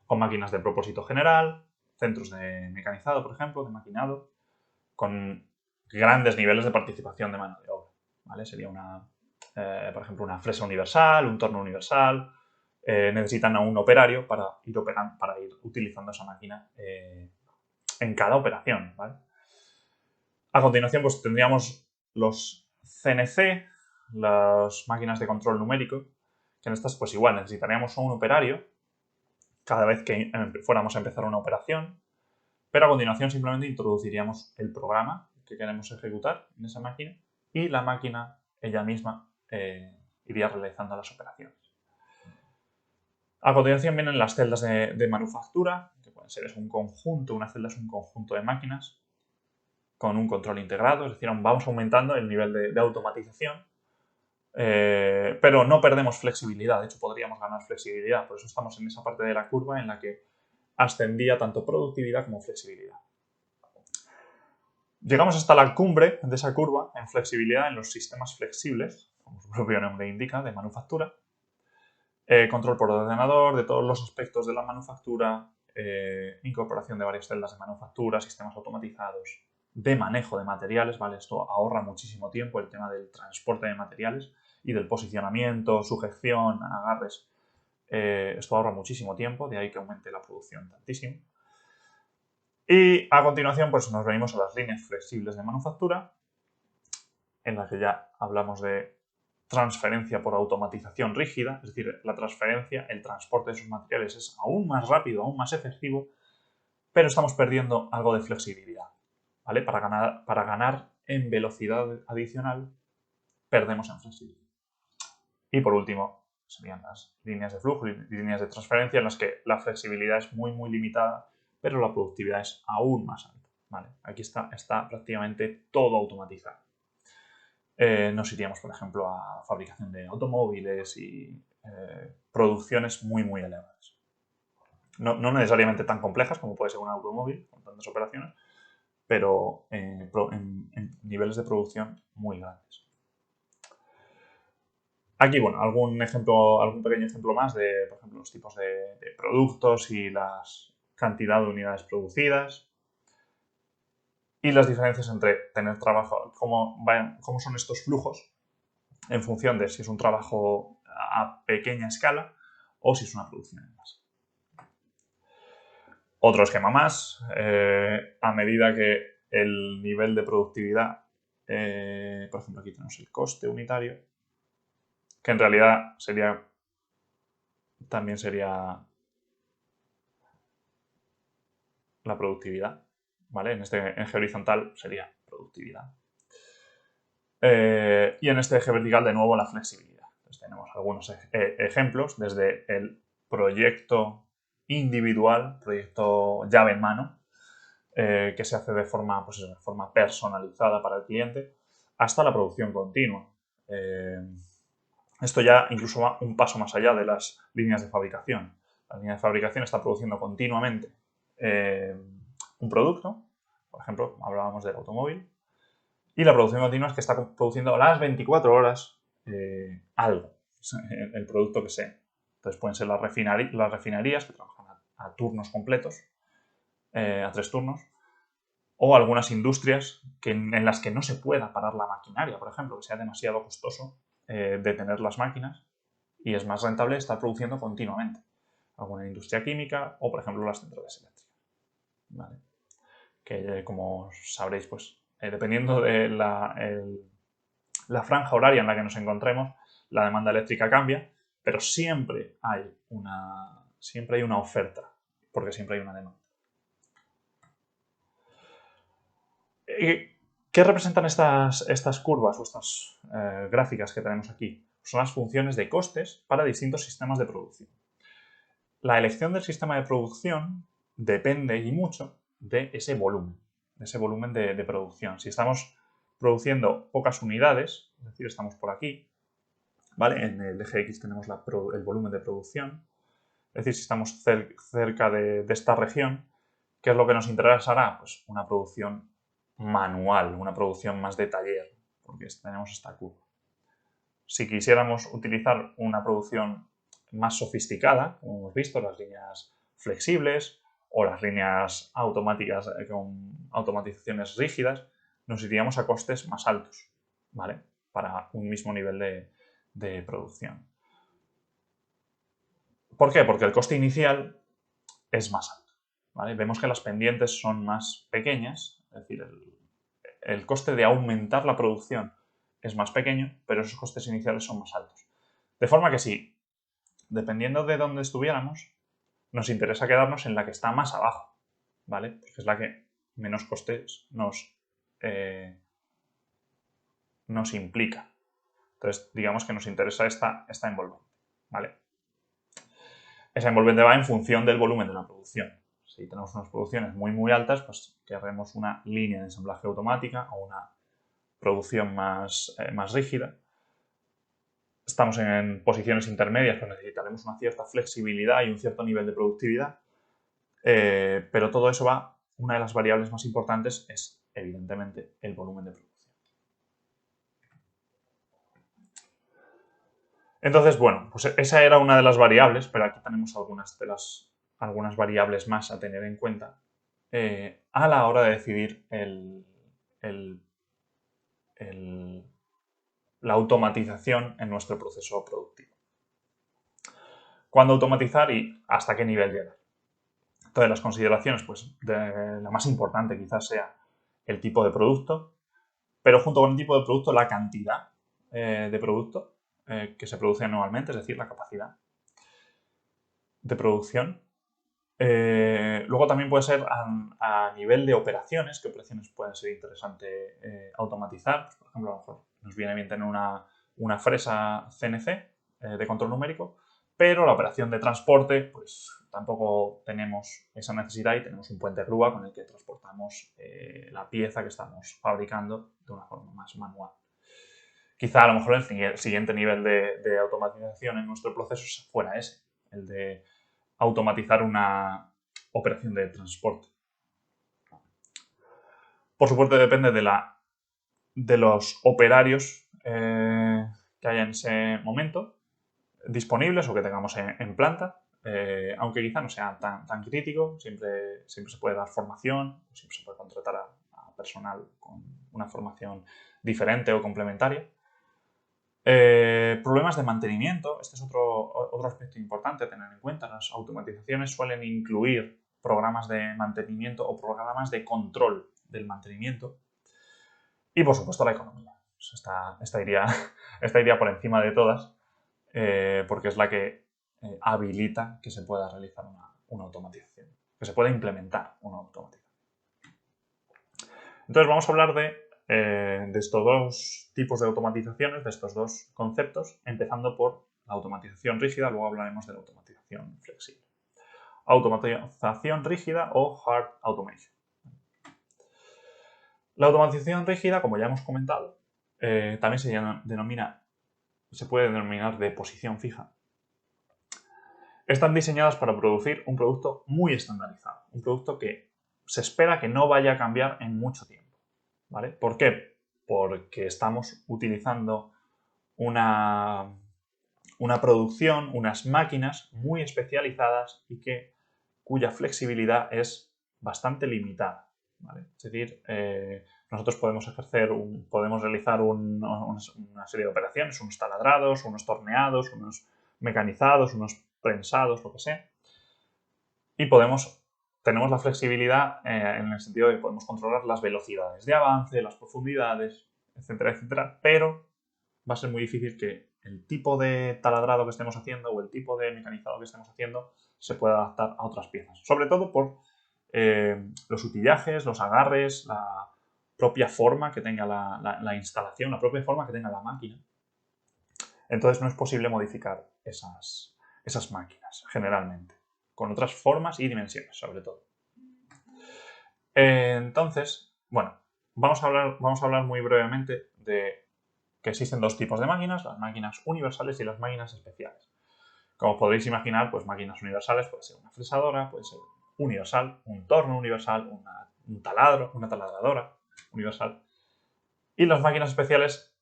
con máquinas de propósito general, centros de mecanizado, por ejemplo, de maquinado, con grandes niveles de participación de mano de obra. ¿Vale? Sería por ejemplo, una fresa universal, un torno universal. Necesitan a un operario para ir utilizando esa máquina en cada operación. ¿Vale? A continuación, pues tendríamos los CNC, las máquinas de control numérico, que en estas pues igual necesitaríamos un operario cada vez que fuéramos a empezar una operación, pero a continuación simplemente introduciríamos el programa que queremos ejecutar en esa máquina y la máquina ella misma iría realizando las operaciones. A continuación vienen las celdas de manufactura, que pueden ser una celda es un conjunto de máquinas con un control integrado, es decir, vamos aumentando el nivel de automatización, pero no perdemos flexibilidad, de hecho podríamos ganar flexibilidad, por eso estamos en esa parte de la curva en la que ascendía tanto productividad como flexibilidad. Llegamos hasta la cumbre de esa curva en flexibilidad en los sistemas flexibles, como su propio nombre indica, de manufactura, control por ordenador de todos los aspectos de la manufactura, incorporación de varias celdas de manufactura, sistemas automatizados, de manejo de materiales, ¿vale? Esto ahorra muchísimo tiempo, el tema del transporte de materiales y del posicionamiento, sujeción, agarres. Esto ahorra muchísimo tiempo, de ahí que aumente la producción tantísimo. Y a continuación, pues nos venimos a las líneas flexibles de manufactura, en las que ya hablamos de transferencia por automatización rígida, es decir, la transferencia, el transporte de esos materiales es aún más rápido, aún más efectivo, pero estamos perdiendo algo de flexibilidad. ¿Vale? Para ganar en velocidad adicional, perdemos en flexibilidad. Y por último, serían las líneas de flujo y líneas de transferencia en las que la flexibilidad es muy, muy limitada, pero la productividad es aún más alta. ¿Vale? Aquí está prácticamente todo automatizado. Nos iríamos, por ejemplo, a fabricación de automóviles y producciones muy, muy elevadas. No necesariamente tan complejas como puede ser un automóvil, con tantas operaciones, pero en niveles de producción muy grandes. Aquí, bueno, algún pequeño ejemplo más de, por ejemplo, los tipos de productos y la cantidad de unidades producidas. Y las diferencias entre tener trabajo, cómo son estos flujos en función de si es un trabajo a pequeña escala o si es una producción en masa. Otro esquema más, a medida que el nivel de productividad, por ejemplo, aquí tenemos el coste unitario, que en realidad también sería la productividad, ¿vale? En eje horizontal sería productividad. Y en este eje vertical, de nuevo, la flexibilidad. Entonces, tenemos algunos ejemplos, desde el proyecto individual, proyecto llave en mano, que se hace de forma, pues eso, de forma personalizada para el cliente, hasta la producción continua. Esto ya incluso va un paso más allá de las líneas de fabricación. La línea de fabricación está produciendo continuamente un producto, por ejemplo, hablábamos del automóvil, y la producción continua es que está produciendo a las 24 horas algo, el producto que sea. Entonces pueden ser las refinerías que trabajan a turnos completos, a 3 turnos, o algunas industrias en las que no se pueda parar la maquinaria, por ejemplo, que sea demasiado costoso detener las máquinas y es más rentable estar produciendo continuamente. Alguna industria química o, por ejemplo, las centrales eléctricas. ¿Vale? Que, como sabréis, pues dependiendo de la franja horaria en la que nos encontremos, la demanda eléctrica cambia, pero siempre hay una oferta, porque siempre hay una demanda. ¿Qué representan estas curvas o estas gráficas que tenemos aquí? Son las funciones de costes para distintos sistemas de producción. La elección del sistema de producción depende y mucho de ese volumen de producción. Si estamos produciendo pocas unidades, es decir, estamos por aquí, ¿vale? En el eje X tenemos el volumen de producción, es decir, si estamos cerca de esta región, ¿qué es lo que nos interesará? Pues una producción manual, una producción más de taller, porque tenemos esta curva. Si quisiéramos utilizar una producción más sofisticada, como hemos visto, las líneas flexibles o las líneas automáticas con automatizaciones rígidas, nos iríamos a costes más altos, ¿vale? Para un mismo nivel de producción. ¿Por qué? Porque el coste inicial es más alto, ¿vale? Vemos que las pendientes son más pequeñas, es decir, el coste de aumentar la producción es más pequeño, pero esos costes iniciales son más altos. De forma que sí, dependiendo de dónde estuviéramos, nos interesa quedarnos en la que está más abajo, ¿vale? Porque es la que menos costes nos implica. Entonces, digamos que nos interesa esta envolvente, ¿vale? Esa envolvente va en función del volumen de la producción. Si tenemos unas producciones muy altas, pues querremos una línea de ensamblaje automática o una producción más rígida. Estamos en posiciones intermedias, pues necesitaremos una cierta flexibilidad y un cierto nivel de productividad. Pero todo eso una de las variables más importantes es, evidentemente, el volumen de producción. Entonces, bueno, pues esa era una de las variables, pero aquí tenemos algunas variables más a tener en cuenta a la hora de decidir la automatización en nuestro proceso productivo. ¿Cuándo automatizar y hasta qué nivel llegar? Entonces, las consideraciones, pues la más importante quizás sea el tipo de producto, pero junto con el tipo de producto, la cantidad de producto que se produce anualmente, es decir, la capacidad de producción. Luego también puede ser a nivel de operaciones, qué operaciones pueden ser interesantes automatizar. Pues, por ejemplo, a lo mejor nos viene bien tener una fresa CNC de control numérico, pero la operación de transporte, pues tampoco tenemos esa necesidad y tenemos un puente grúa con el que transportamos la pieza que estamos fabricando de una forma más manual. Quizá a lo mejor el siguiente nivel de automatización en nuestro proceso fuera ese, el de automatizar una operación de transporte. Por supuesto, depende de los operarios que haya en ese momento disponibles o que tengamos en planta, aunque quizá no sea tan crítico, siempre se puede dar formación, siempre se puede contratar a personal con una formación diferente o complementaria. Problemas de mantenimiento, este es otro aspecto importante a tener en cuenta. Las automatizaciones suelen incluir programas de mantenimiento o programas de control del mantenimiento y, por supuesto, la economía. Esta iría por encima de todas porque es la que habilita que se pueda realizar una automatización, que se pueda implementar una automatización. Entonces vamos a hablar de estos dos tipos de automatizaciones, de estos dos conceptos, empezando por la automatización rígida, luego hablaremos de la automatización flexible. automatización rígida o hard automation. La automatización rígida, como ya hemos comentado, también se puede denominar de posición fija. Están diseñadas para producir un producto muy estandarizado, un producto que se espera que no vaya a cambiar en mucho tiempo, ¿vale? ¿Por qué? Porque estamos utilizando una producción, unas máquinas muy especializadas y cuya flexibilidad es bastante limitada, ¿vale? Es decir, nosotros podemos realizar una serie de operaciones, unos taladrados, unos torneados, unos mecanizados, unos prensados, lo que sea, y tenemos la flexibilidad en el sentido de que podemos controlar las velocidades de avance, las profundidades, etcétera, etcétera, pero va a ser muy difícil que el tipo de taladrado que estemos haciendo o el tipo de mecanizado que estemos haciendo se pueda adaptar a otras piezas. Sobre todo por los utillajes, los agarres, la propia forma que tenga la instalación, la propia forma que tenga la máquina. Entonces no es posible modificar esas máquinas, generalmente, con otras formas y dimensiones, sobre todo. Entonces, bueno, vamos a hablar muy brevemente de que existen dos tipos de máquinas, las máquinas universales y las máquinas especiales. Como podréis imaginar, pues máquinas universales puede ser una fresadora, puede ser universal, un torno universal, una taladradora universal. Y las máquinas especiales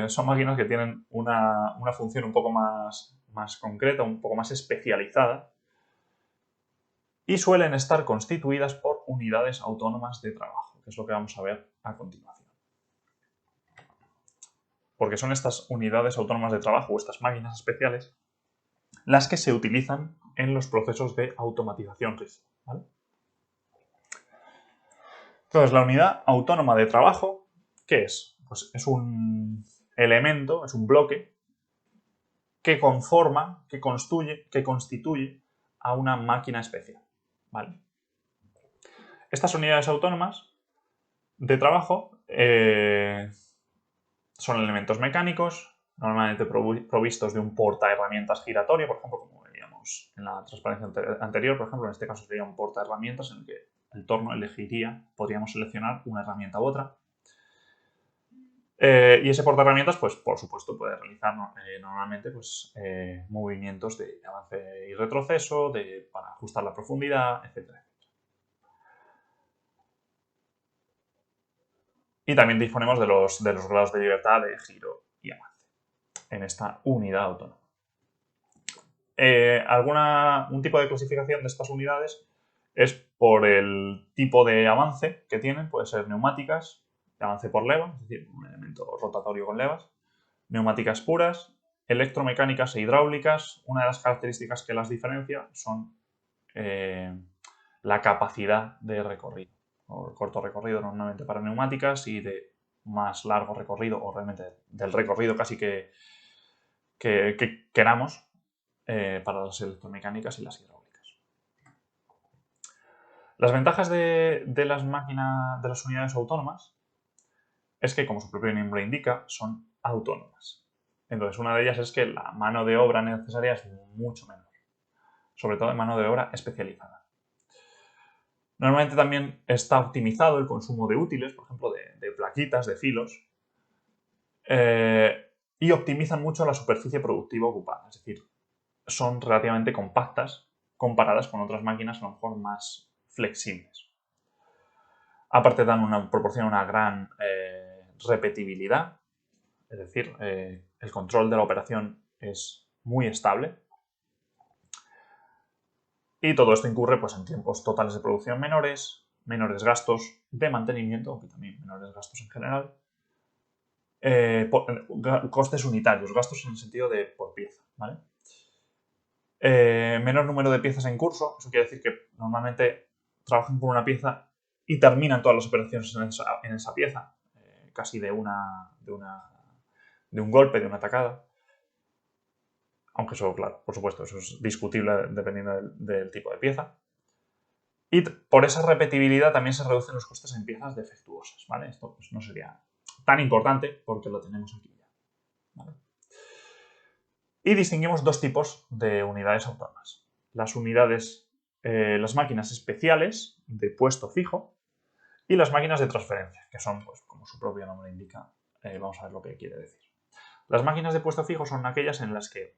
son máquinas que tienen una función un poco más concreta, un poco más especializada y suelen estar constituidas por unidades autónomas de trabajo, que es lo que vamos a ver a continuación. Porque son estas unidades autónomas de trabajo o estas máquinas especiales las que se utilizan en los procesos de automatización rígida, ¿vale? Entonces, la unidad autónoma de trabajo, ¿qué es? Pues es un elemento, es un bloque que constituye a una máquina especial, ¿vale? Estas unidades autónomas de trabajo son elementos mecánicos, normalmente provistos de un portaherramientas giratorio, por ejemplo, como veíamos en la transparencia anterior, por ejemplo, en este caso sería un portaherramientas en el que el torno podríamos seleccionar una herramienta u otra. Y ese portaherramientas, pues por supuesto, puede realizar normalmente pues, movimientos de avance y retroceso, para ajustar la profundidad, etcétera. Y también disponemos de los grados de libertad de giro y avance en esta unidad autónoma. Un tipo de clasificación de estas unidades es por el tipo de avance que tienen, puede ser neumáticas, de avance por leva, es decir, un elemento rotatorio con levas, neumáticas puras, electromecánicas e hidráulicas. Una de las características que las diferencia son la capacidad de recorrido, o corto recorrido normalmente para neumáticas y de más largo recorrido, o realmente del recorrido casi que queramos, para las electromecánicas y las hidráulicas. Las ventajas de las unidades autónomas es que, como su propio nombre indica, son autónomas. Entonces, una de ellas es que la mano de obra necesaria es mucho menor, sobre todo en mano de obra especializada. Normalmente también está optimizado el consumo de útiles, por ejemplo, de plaquitas, de filos, y optimizan mucho la superficie productiva ocupada, es decir, son relativamente compactas comparadas con otras máquinas a lo mejor más flexibles. Aparte proporcionan una gran repetibilidad, es decir, el control de la operación es muy estable. Y todo esto incurre pues, en tiempos totales de producción menores gastos de mantenimiento, aunque también menores gastos en general, costes unitarios, gastos en el sentido de por pieza, ¿vale? Menor número de piezas en curso, eso quiere decir que normalmente trabajan con una pieza y terminan todas las operaciones en esa pieza, casi de un golpe, de una tacada. Aunque eso, claro, por supuesto, eso es discutible dependiendo del tipo de pieza. Y por esa repetibilidad también se reducen los costes en piezas defectuosas, ¿vale? Esto pues, no sería tan importante porque lo tenemos aquí ya, ¿vale? Y distinguimos dos tipos de unidades autónomas. las unidades, las máquinas especiales de puesto fijo y las máquinas de transferencia, que son, pues, como su propio nombre indica, vamos a ver lo que quiere decir. Las máquinas de puesto fijo son aquellas en las que,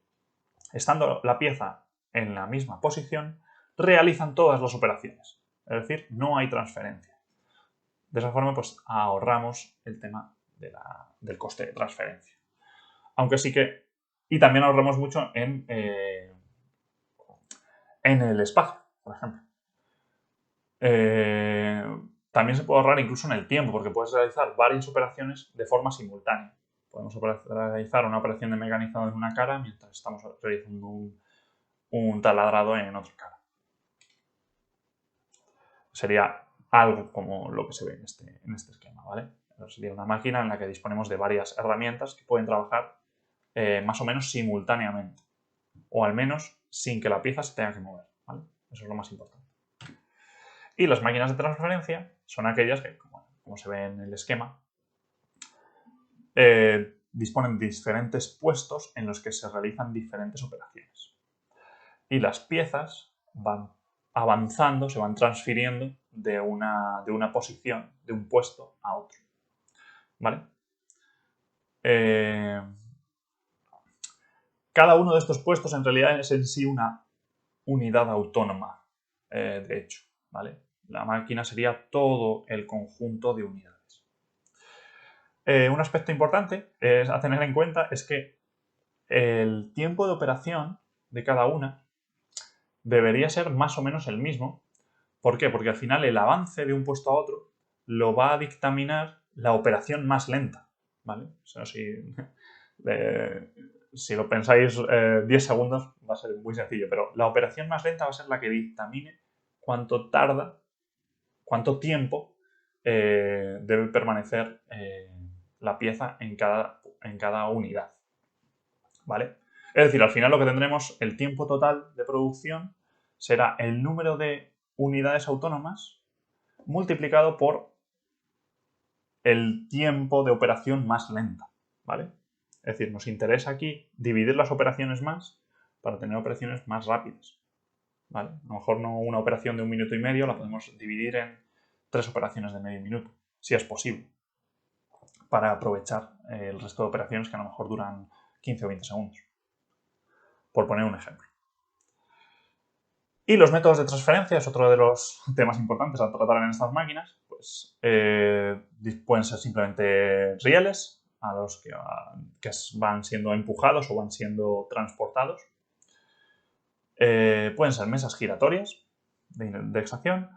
estando la pieza en la misma posición, realizan todas las operaciones. Es decir, no hay transferencia. De esa forma, pues ahorramos el tema del coste de transferencia. Aunque sí que... Y también ahorramos mucho en el espacio, por ejemplo. También se puede ahorrar incluso en el tiempo, porque puedes realizar varias operaciones de forma simultánea. Podemos realizar una operación de mecanizado en una cara mientras estamos realizando un taladrado en otra cara. Sería algo como lo que se ve en este esquema, ¿vale? Sería una máquina en la que disponemos de varias herramientas que pueden trabajar más o menos simultáneamente, o al menos sin que la pieza se tenga que mover, ¿vale? Eso es lo más importante. Y las máquinas de transferencia son aquellas que, como se ve en el esquema, disponen de diferentes puestos en los que se realizan diferentes operaciones. Y las piezas van avanzando, se van transfiriendo de una posición, de un puesto a otro. ¿Vale? Cada uno de estos puestos en realidad es en sí una unidad autónoma, de hecho. ¿Vale? La máquina sería todo el conjunto de unidades. Un aspecto importante a tener en cuenta es que el tiempo de operación de cada una debería ser más o menos el mismo. ¿Por qué? Porque al final el avance de un puesto a otro lo va a dictaminar la operación más lenta, ¿vale? O sea, si lo pensáis 10 segundos va a ser muy sencillo, pero la operación más lenta va a ser la que dictamine cuánto tarda, cuánto tiempo debe permanecer la pieza en cada unidad, ¿vale? Es decir, al final lo que tendremos, el tiempo total de producción será el número de unidades autónomas multiplicado por el tiempo de operación más lenta, ¿vale? Es decir, nos interesa aquí dividir las operaciones más para tener operaciones más rápidas, ¿vale? A lo mejor no una operación de 1 minuto y medio, la podemos dividir en 3 operaciones de medio minuto, si es posible, para aprovechar el resto de operaciones que a lo mejor duran 15 o 20 segundos, por poner un ejemplo. Y los métodos de transferencia es otro de los temas importantes a tratar en estas máquinas. Pues pueden ser simplemente rieles a los que van siendo empujados o van siendo transportados. Pueden ser mesas giratorias de indexación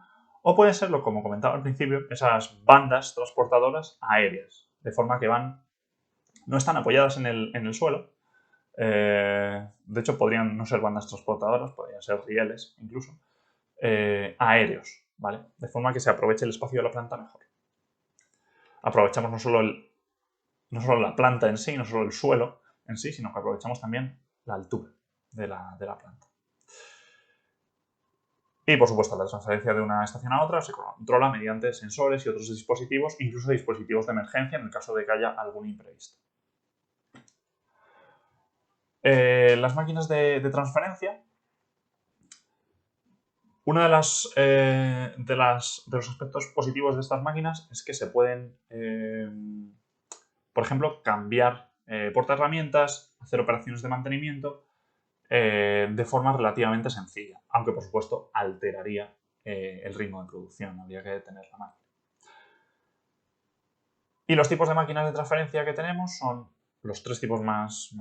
o pueden ser, como comentaba al principio, esas bandas transportadoras aéreas, de forma que no están apoyadas en el suelo. De hecho, podrían no ser bandas transportadoras, podrían ser rieles incluso, aéreos, ¿vale? De forma que se aproveche el espacio de la planta mejor. Aprovechamos no solo la planta en sí, no solo el suelo en sí, sino que aprovechamos también la altura de la planta. Y, por supuesto, la transferencia de una estación a otra se controla mediante sensores y otros dispositivos, incluso dispositivos de emergencia en el caso de que haya algún imprevisto. Las máquinas de transferencia, uno de los aspectos positivos de estas máquinas es que se pueden, por ejemplo, cambiar portaherramientas, hacer operaciones de mantenimiento de forma relativamente sencilla, aunque por supuesto alteraría el ritmo de producción, habría que detener la máquina. Y los tipos de máquinas de transferencia que tenemos son los 3 tipos más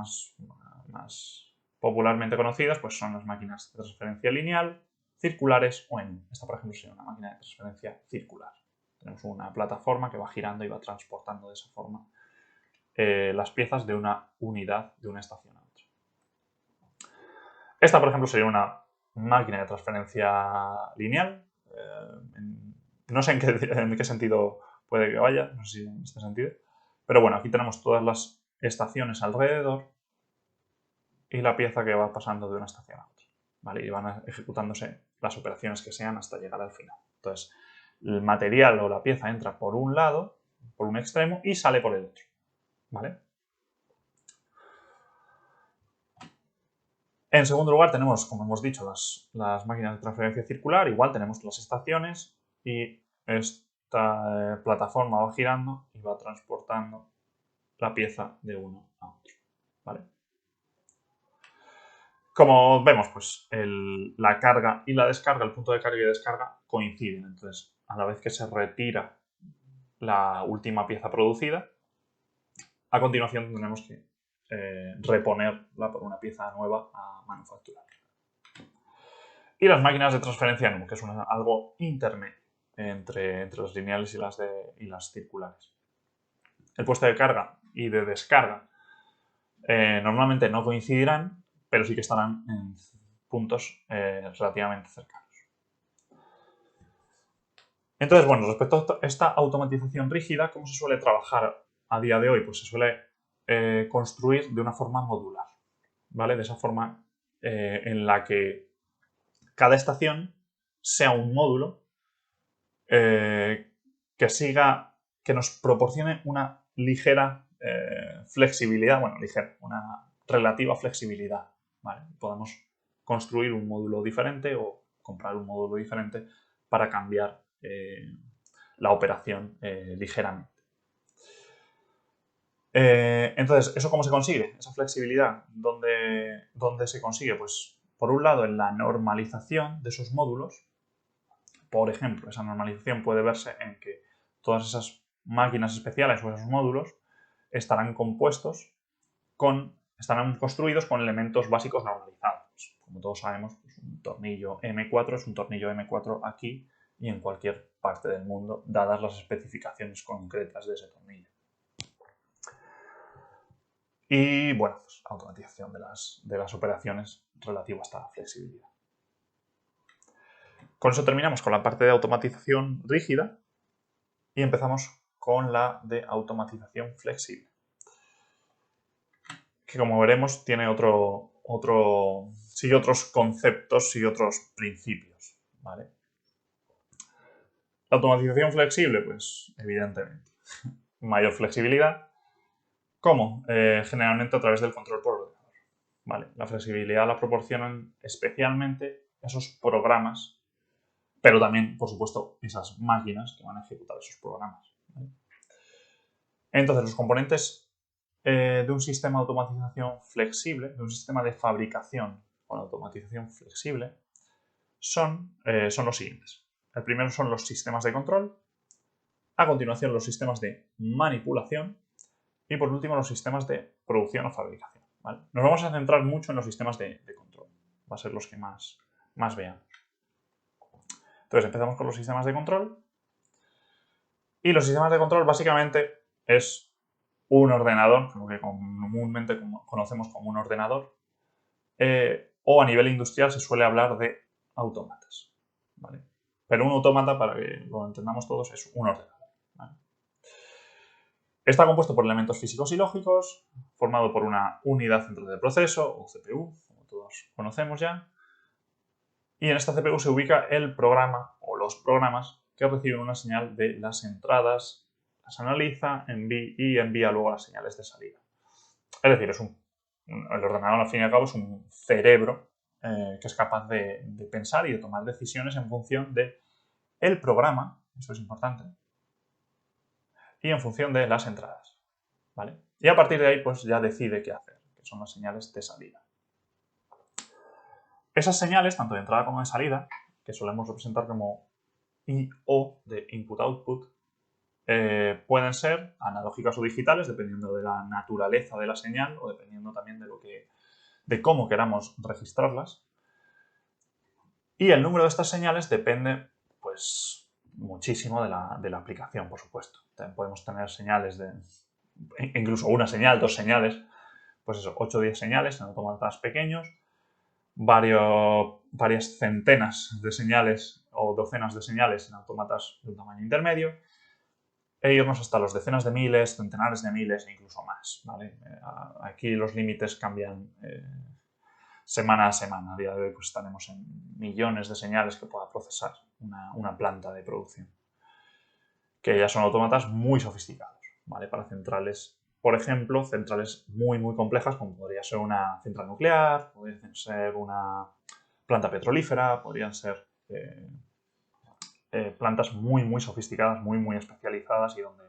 popularmente conocidos, pues son las máquinas de transferencia lineal, circulares o en esta, por ejemplo, sería una máquina de transferencia circular. Tenemos una plataforma que va girando y va transportando de esa forma las piezas de una unidad, de una estación a otra. Esta, por ejemplo, sería una máquina de transferencia lineal. No sé en qué sentido puede que vaya, no sé si en este sentido. Pero bueno, aquí tenemos todas las estaciones alrededor y la pieza que va pasando de una estación a otra, ¿vale? Y van ejecutándose las operaciones que sean hasta llegar al final. Entonces, el material o la pieza entra por un lado, por un extremo, y sale por el otro, ¿vale? En segundo lugar tenemos, como hemos dicho, las máquinas de transferencia circular. Igual tenemos las estaciones y esta plataforma va girando y va transportando la pieza de uno a otro, ¿vale? Como vemos, pues la carga y la descarga, el punto de carga y descarga coinciden. Entonces, a la vez que se retira la última pieza producida, a continuación tendremos que reponerla por una pieza nueva a manufacturar. Y las máquinas de transferencia NUM, que es algo intermedio entre las lineales y las circulares. El puesto de carga y de descarga normalmente no coincidirán, pero sí que estarán en puntos relativamente cercanos. Entonces, bueno, respecto a esta automatización rígida, ¿cómo se suele trabajar a día de hoy? Pues se suele construir de una forma modular, ¿vale? De esa forma en la que cada estación sea un módulo que nos proporcione una ligera flexibilidad, una relativa flexibilidad, ¿vale? Podemos construir un módulo diferente o comprar un módulo diferente para cambiar la operación ligeramente. Entonces, ¿eso cómo se consigue? Esa flexibilidad, ¿dónde se consigue? Pues, por un lado, en la normalización de esos módulos. Por ejemplo, esa normalización puede verse en que todas esas máquinas especiales o esos módulos estarán construidos con elementos básicos normalizados. Como todos sabemos, pues un tornillo M4 es un tornillo M4 aquí y en cualquier parte del mundo, dadas las especificaciones concretas de ese tornillo. Y bueno, pues automatización de las operaciones relativa a esta flexibilidad. Con eso terminamos con la parte de automatización rígida y empezamos con la de automatización flexible, que como veremos tiene sigue otros conceptos, sigue otros principios, ¿vale? La automatización flexible, pues evidentemente, mayor flexibilidad. ¿Cómo? Generalmente a través del control por ordenador, ¿vale? La flexibilidad la proporcionan especialmente esos programas, pero también, por supuesto, esas máquinas que van a ejecutar esos programas, ¿vale? Entonces, los componentes de un sistema de automatización flexible, de un sistema de fabricación con automatización flexible, son los siguientes. El primero son los sistemas de control, a continuación los sistemas de manipulación y por último los sistemas de producción o fabricación, ¿vale? Nos vamos a centrar mucho en los sistemas de control, va a ser los que más veamos. Entonces empezamos con los sistemas de control y los sistemas de control básicamente es un ordenador, lo que comúnmente conocemos como un ordenador, o a nivel industrial se suele hablar de autómatas, ¿vale? Pero un autómata, para que lo entendamos todos, es un ordenador, ¿vale? Está compuesto por elementos físicos y lógicos, formado por una unidad central de proceso, o CPU, como todos conocemos ya, y en esta CPU se ubica el programa o los programas que reciben una señal de las entradas, las analiza y envía luego las señales de salida. Es decir, el ordenador al fin y al cabo es un cerebro que es capaz de pensar y de tomar decisiones en función del programa, eso es importante, y en función de las entradas, ¿vale? Y a partir de ahí pues ya decide qué hacer, que son las señales de salida. Esas señales, tanto de entrada como de salida, que solemos representar como I/O de input-output, pueden ser analógicas o digitales, dependiendo de la naturaleza de la señal o dependiendo también de cómo queramos registrarlas. Y el número de estas señales depende, pues, muchísimo de la aplicación, por supuesto. También podemos tener señales incluso una señal, dos señales, pues eso, 8 o 10 señales en autómatas pequeños, varias centenas de señales o docenas de señales en autómatas de un tamaño intermedio, e irnos hasta los decenas de miles, centenares de miles e incluso más, ¿vale? Aquí los límites cambian semana a semana. A día de hoy pues estaremos en millones de señales que pueda procesar una planta de producción, que ya son autómatas muy sofisticados, ¿vale? Para centrales por ejemplo, centrales muy, muy complejas, como podría ser una central nuclear, podría ser una planta petrolífera, podrían ser plantas muy, muy sofisticadas, muy, muy especializadas y donde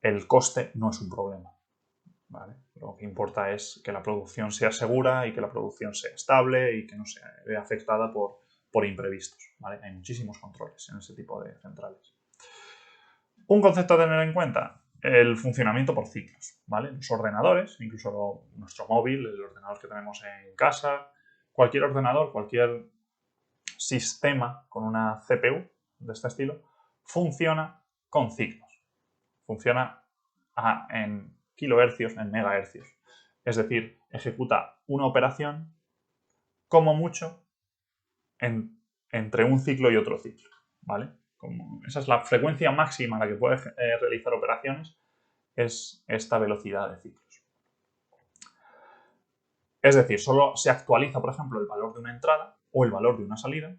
el coste no es un problema. ¿Vale? Lo que importa es que la producción sea segura y que la producción sea estable y que no se vea afectada por imprevistos. ¿Vale? Hay muchísimos controles en ese tipo de centrales. Un concepto a tener en cuenta, el funcionamiento por ciclos. ¿Vale? Los ordenadores, incluso nuestro móvil, el ordenador que tenemos en casa, cualquier ordenador, cualquier sistema con una CPU de este estilo, funciona con ciclos. Funciona en kilohercios, en megahercios. Es decir, ejecuta una operación como mucho entre un ciclo y otro ciclo. ¿Vale? Esa es la frecuencia máxima a la que puede realizar operaciones, es esta velocidad de ciclos. Es decir, solo se actualiza, por ejemplo, el valor de una entrada o el valor de una salida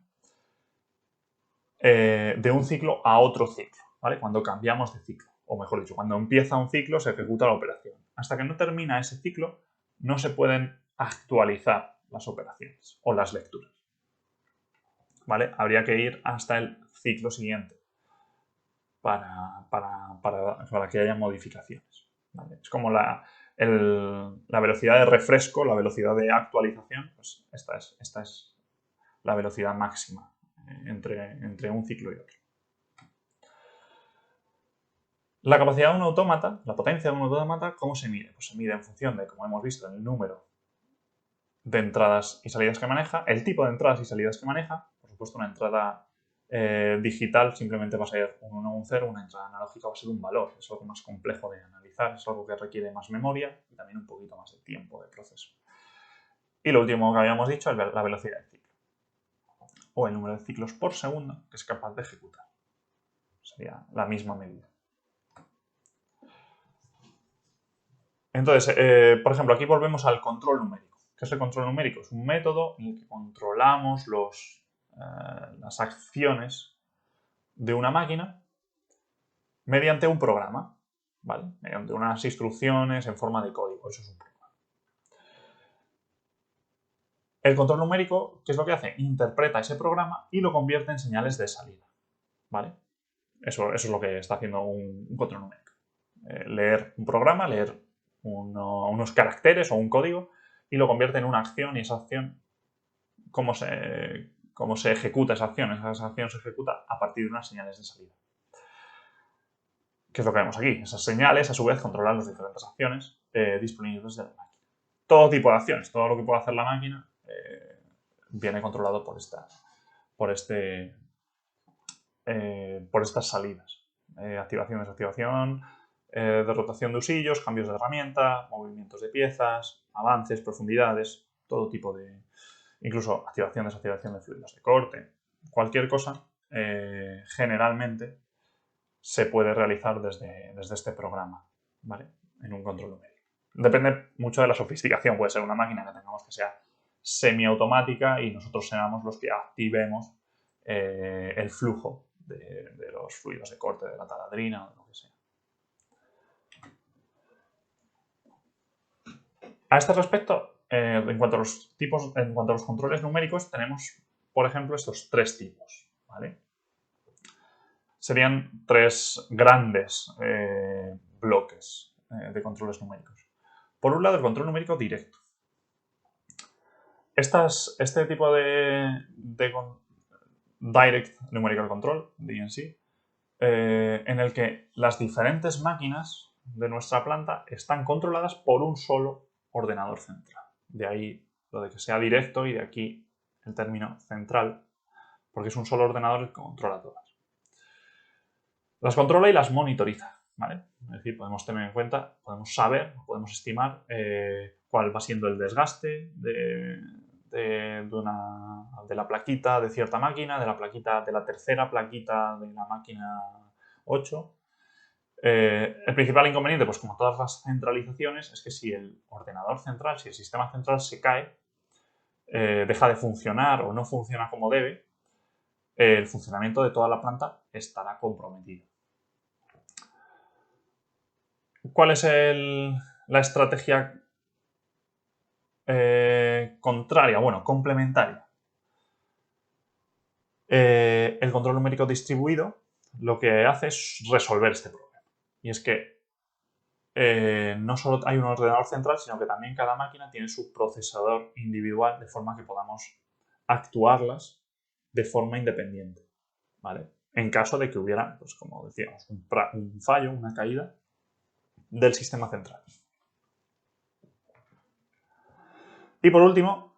de un ciclo a otro ciclo, ¿vale? Cuando cambiamos de ciclo, o mejor dicho, cuando empieza un ciclo se ejecuta la operación. Hasta que no termina ese ciclo, no se pueden actualizar las operaciones o las lecturas, ¿vale? Habría que ir hasta el ciclo siguiente para que haya modificaciones, ¿vale? Es como la velocidad de refresco, la velocidad de actualización, pues esta es la velocidad máxima entre un ciclo y otro. La capacidad de un autómata, la potencia de un autómata, ¿cómo se mide? Pues se mide en función de, como hemos visto, el número de entradas y salidas que maneja, el tipo de entradas y salidas que maneja. Por supuesto, una entrada digital simplemente va a ser un 1 o un 0, una entrada analógica va a ser un valor. Es algo más complejo de analizar, es algo que requiere más memoria y también un poquito más de tiempo de proceso. Y lo último que habíamos dicho es la velocidad de ciclo, o el número de ciclos por segundo que es capaz de ejecutar. Sería la misma medida. Entonces, por ejemplo, aquí volvemos al control numérico. ¿Qué es el control numérico? Es un método en el que controlamos las acciones de una máquina mediante un programa, ¿vale? Mediante unas instrucciones en forma de código. Eso es un programa. El control numérico, ¿qué es lo que hace? Interpreta ese programa y lo convierte en señales de salida, ¿vale? Eso es lo que está haciendo un control numérico. Leer un programa, leer unos caracteres o un código y lo convierte en una acción, y esa acción, ¿cómo se ejecuta esa acción? Esa acción se ejecuta a partir de unas señales de salida. ¿Qué es lo que vemos aquí? Esas señales, a su vez, controlan las diferentes acciones disponibles de la máquina. Todo tipo de acciones, todo lo que puede hacer la máquina viene controlado por estas salidas. Activación, desactivación, de rotación de usillos, cambios de herramienta, movimientos de piezas, avances, profundidades, todo tipo de... Incluso activación, desactivación de fluidos de corte. Cualquier cosa, generalmente, se puede realizar desde este programa, ¿vale? En un control numérico. Depende mucho de la sofisticación. Puede ser una máquina que tengamos que sea semiautomática y nosotros seamos los que activemos el flujo de los fluidos de corte, de la taladrina o de lo que sea. A este respecto, en cuanto a los controles numéricos, tenemos, por ejemplo, estos tres tipos, ¿vale? Serían tres grandes bloques de controles numéricos. Por un lado, el control numérico directo. Este tipo de Direct Numerical Control, DNC, en el que las diferentes máquinas de nuestra planta están controladas por un solo ordenador central. De ahí lo de que sea directo y de aquí el término central, porque es un solo ordenador el que controla todas. Las controla y las monitoriza, ¿vale? Es decir, podemos tener en cuenta, podemos saber, podemos estimar cuál va siendo el desgaste de la plaquita de cierta máquina, de la tercera plaquita de la máquina 8. El principal inconveniente, pues como todas las centralizaciones, es que si el ordenador central, si el sistema central se cae, deja de funcionar o no funciona como debe, el funcionamiento de toda la planta estará comprometido. ¿Cuál es el la estrategia contraria, bueno, complementaria. El control numérico distribuido lo que hace es resolver este problema. Y es que no solo hay un ordenador central, sino que también cada máquina tiene su procesador individual, de forma que podamos actuarlas de forma independiente, ¿vale? En caso de que hubiera, pues como decíamos, un fallo, una caída del sistema central. Y por último,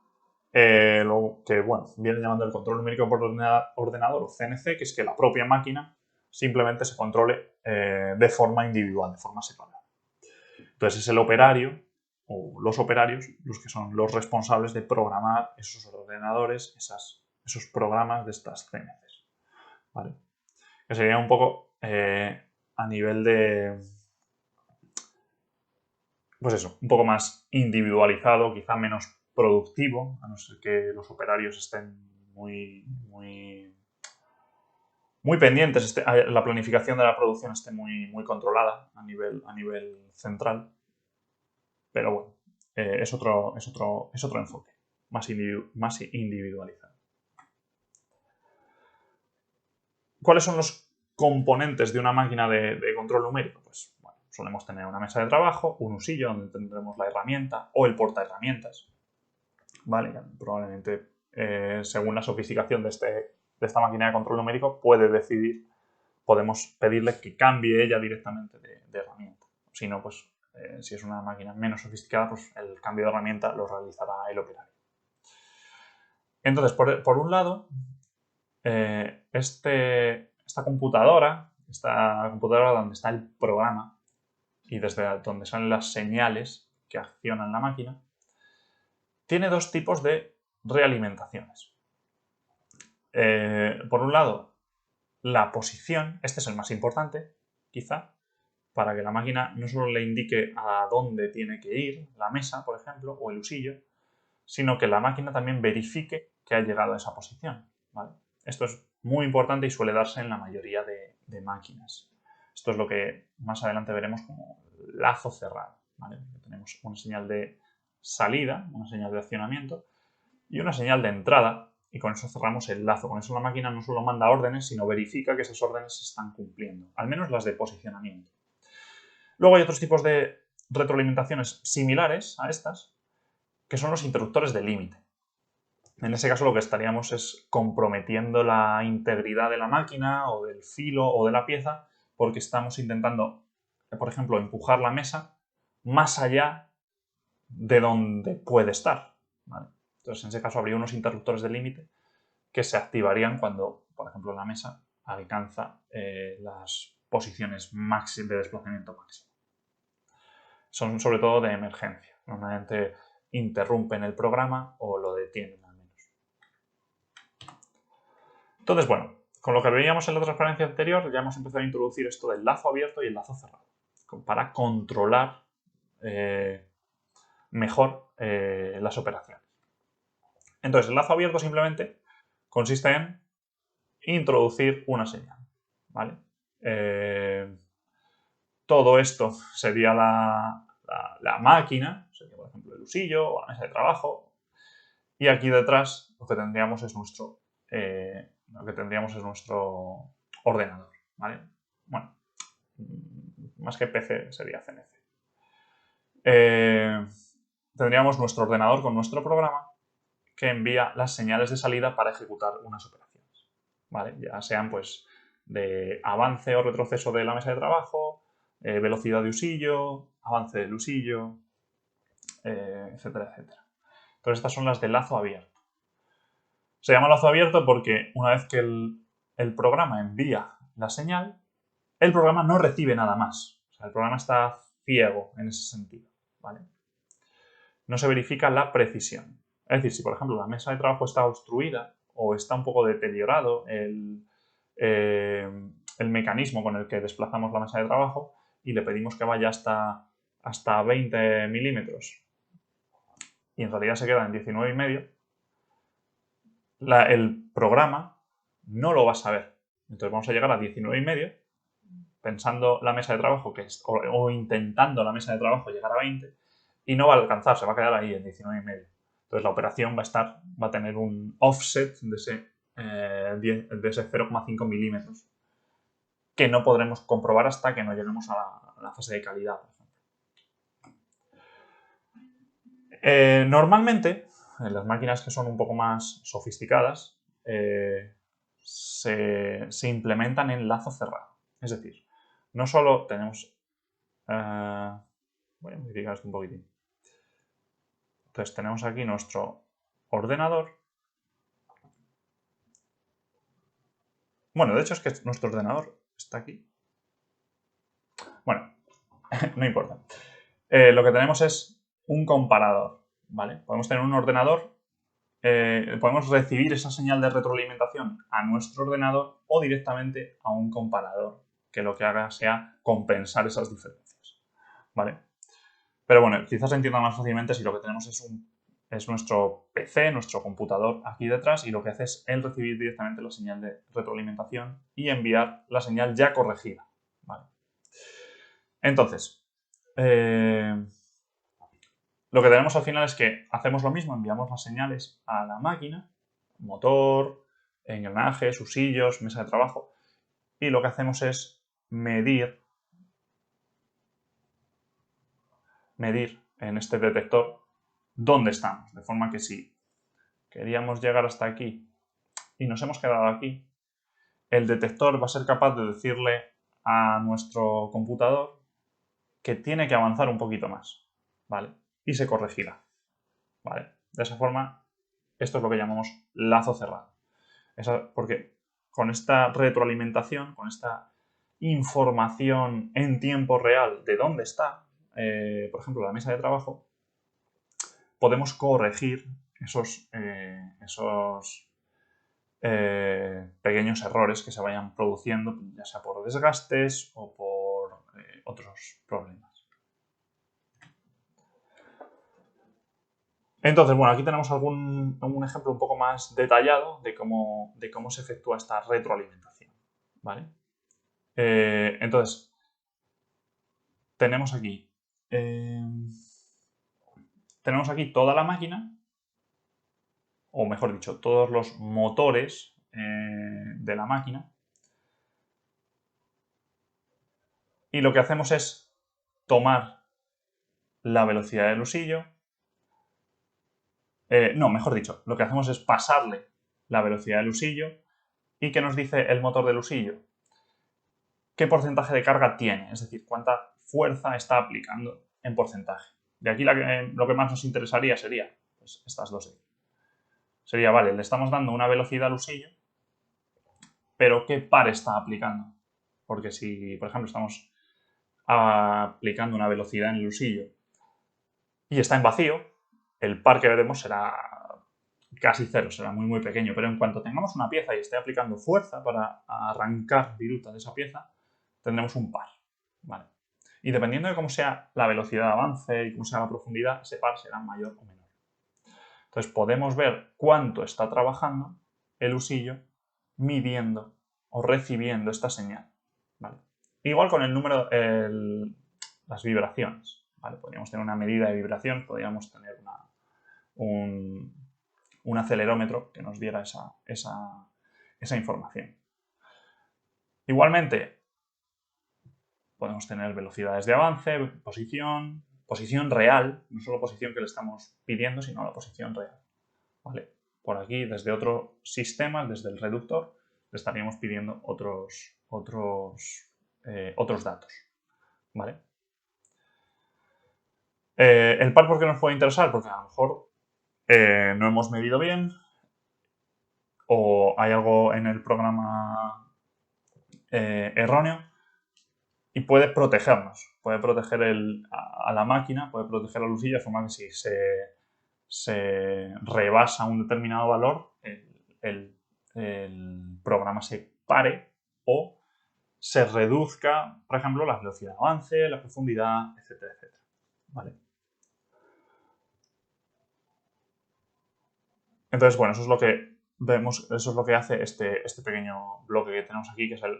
lo que viene llamando el control numérico por ordenador o CNC, que es que la propia máquina simplemente se controle de forma individual, de forma separada. Entonces es el operario o los operarios los que son los responsables de programar esos ordenadores, esos programas de estas CNCs, ¿vale? Que sería un poco a nivel de, pues eso, un poco más individualizado, quizá menos productivo, a no ser que los operarios estén muy pendientes, la planificación de la producción esté muy controlada a nivel central. Pero bueno, es otro enfoque, más individualizado. ¿Cuáles son los componentes de una máquina de control numérico? Pues bueno, solemos tener una mesa de trabajo, un usillo donde tendremos la herramienta o el portaherramientas, ¿vale? Probablemente, según la sofisticación de esta máquina de control numérico, podemos pedirle que cambie ella directamente de herramienta. Si no, pues si es una máquina menos sofisticada, pues el cambio de herramienta lo realizará el operario. Entonces, por un lado, esta computadora donde está el programa y desde donde salen las señales que accionan la máquina, tiene dos tipos de realimentaciones. Por un lado, la posición, este es el más importante, quizá, para que la máquina no solo le indique a dónde tiene que ir, la mesa, por ejemplo, o el usillo, sino que la máquina también verifique que ha llegado a esa posición, ¿vale? Esto es muy importante y suele darse en la mayoría de máquinas. Esto es lo que más adelante veremos como lazo cerrado, ¿vale? Tenemos una señal de salida, una señal de accionamiento y una señal de entrada, y con eso cerramos el lazo. Con eso la máquina no solo manda órdenes, sino verifica que esas órdenes se están cumpliendo, al menos las de posicionamiento. Luego hay otros tipos de retroalimentaciones similares a estas, que son los interruptores de límite. En ese caso lo que estaríamos es comprometiendo la integridad de la máquina o del filo o de la pieza porque estamos intentando, por ejemplo, empujar la mesa más allá de donde puede estar, ¿vale? Entonces, en ese caso habría unos interruptores de límite que se activarían cuando, por ejemplo, la mesa alcanza las posiciones de desplazamiento máximo. Son sobre todo de emergencia. Normalmente interrumpen el programa o lo detienen al menos. Entonces, bueno, con lo que veíamos en la transparencia anterior, ya hemos empezado a introducir esto del lazo abierto y el lazo cerrado para controlar mejor las operaciones. Entonces, el lazo abierto simplemente consiste en introducir una señal, ¿vale? Todo esto sería la máquina, sería por ejemplo el usillo o la mesa de trabajo, y aquí detrás lo que tendríamos es nuestro ordenador, ¿vale? Bueno, más que PC sería CNC. Tendríamos nuestro ordenador con nuestro programa que envía las señales de salida para ejecutar unas operaciones, ¿vale? Ya sean pues de avance o retroceso de la mesa de trabajo, velocidad de usillo, avance del usillo, etcétera, etcétera. Entonces estas son las de lazo abierto. Se llama lazo abierto porque una vez que el programa envía la señal, el programa no recibe nada más. O sea, el programa está ciego en ese sentido, ¿vale? No se verifica la precisión. Es decir, si por ejemplo la mesa de trabajo está obstruida o está un poco deteriorado el mecanismo con el que desplazamos la mesa de trabajo y le pedimos que vaya hasta 20 milímetros y en realidad se queda en 19,5, el programa no lo va a saber. Entonces vamos a llegar a 19,5 pensando la mesa de trabajo o intentando la mesa de trabajo llegar a 20 y no va a alcanzar, se va a quedar ahí en 19,5. Entonces la operación va a tener un offset de ese 0,5 milímetros que no podremos comprobar hasta que no lleguemos a la fase de calidad. Normalmente, en las máquinas que son un poco más sofisticadas, se implementan en lazo cerrado. Es decir, no solo tenemos... voy a modificar esto un poquitín. Entonces tenemos aquí nuestro ordenador. Bueno, de hecho es que nuestro ordenador está aquí. Bueno, no importa. Lo que tenemos es un comparador, ¿vale? Podemos tener un ordenador, podemos recibir esa señal de retroalimentación a nuestro ordenador o directamente a un comparador que lo que haga sea compensar esas diferencias, ¿vale? Pero bueno, quizás se entienda más fácilmente si lo que tenemos es nuestro PC, nuestro computador aquí detrás, y lo que hace es él recibir directamente la señal de retroalimentación y enviar la señal ya corregida, ¿vale? Entonces, lo que tenemos al final es que hacemos lo mismo, enviamos las señales a la máquina, motor, engranajes, usillos, mesa de trabajo, y lo que hacemos es medir en este detector dónde estamos, de forma que si queríamos llegar hasta aquí y nos hemos quedado aquí, el detector va a ser capaz de decirle a nuestro computador que tiene que avanzar un poquito más, ¿vale? Y se corregirá, ¿vale? De esa forma, esto es lo que llamamos lazo cerrado. Porque con esta retroalimentación, con esta información en tiempo real de dónde está, por ejemplo, la mesa de trabajo, podemos corregir esos pequeños errores que se vayan produciendo, ya sea por desgastes o por otros problemas. Entonces, bueno, aquí tenemos un ejemplo un poco más detallado de cómo se efectúa esta retroalimentación, ¿vale? Entonces, tenemos aquí toda la máquina, o mejor dicho, todos los motores de la máquina, y lo que hacemos es tomar la velocidad del usillo. No, mejor dicho, lo que hacemos es pasarle la velocidad del usillo. ¿Y qué nos dice el motor del usillo? ¿Qué porcentaje de carga tiene? Es decir, cuánta fuerza está aplicando en porcentaje. De aquí lo que más nos interesaría sería pues, estas dos. Sería, vale, le estamos dando una velocidad al usillo, pero ¿qué par está aplicando? Porque si, por ejemplo, estamos aplicando una velocidad en el usillo y está en vacío, el par que veremos será casi cero, será muy muy pequeño, pero en cuanto tengamos una pieza y esté aplicando fuerza para arrancar viruta de esa pieza, tendremos un par, ¿vale? Y dependiendo de cómo sea la velocidad de avance y cómo sea la profundidad, ese par será mayor o menor. Entonces podemos ver cuánto está trabajando el usillo midiendo o recibiendo esta señal, ¿vale? Igual con el número, las vibraciones, ¿vale? Podríamos tener una medida de vibración, podríamos tener un acelerómetro que nos diera esa información. Igualmente, podemos tener velocidades de avance, posición real, no solo posición que le estamos pidiendo, sino la posición real, ¿vale? Por aquí, desde otro sistema, desde el reductor, le estaríamos pidiendo otros datos, ¿vale? ¿El par por qué nos puede interesar? Porque a lo mejor no hemos medido bien o hay algo en el programa erróneo y puede protegernos, puede proteger a la máquina, puede proteger al usillo de forma que si se rebasa un determinado valor, el programa se pare o se reduzca, por ejemplo, la velocidad de avance, la profundidad, etcétera, etcétera, ¿vale? Entonces, bueno, eso es lo que vemos, eso es lo que hace este pequeño bloque que tenemos aquí, que es el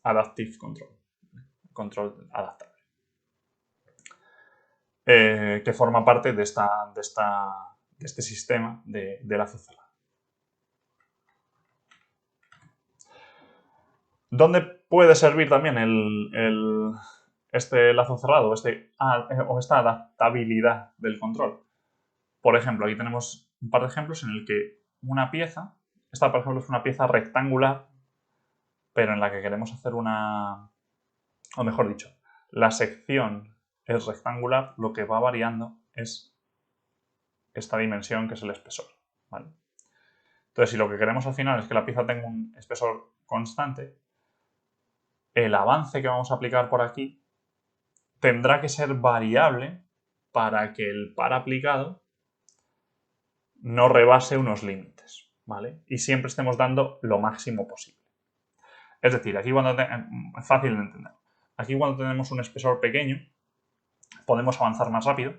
Adaptive Control. control adaptable. Que forma parte de este sistema de lazo cerrado. ¿Dónde puede servir también este lazo cerrado o esta adaptabilidad del control? Por ejemplo, aquí tenemos un par de ejemplos en el que una pieza, esta por ejemplo es una pieza rectangular, pero en la que queremos hacer o mejor dicho, la sección es rectangular, lo que va variando es esta dimensión que es el espesor, ¿vale? Entonces, si lo que queremos al final es que la pieza tenga un espesor constante, el avance que vamos a aplicar por aquí tendrá que ser variable para que el par aplicado no rebase unos límites, ¿vale? Y siempre estemos dando lo máximo posible. Es decir, aquí es fácil de entender. Aquí cuando tenemos un espesor pequeño, podemos avanzar más rápido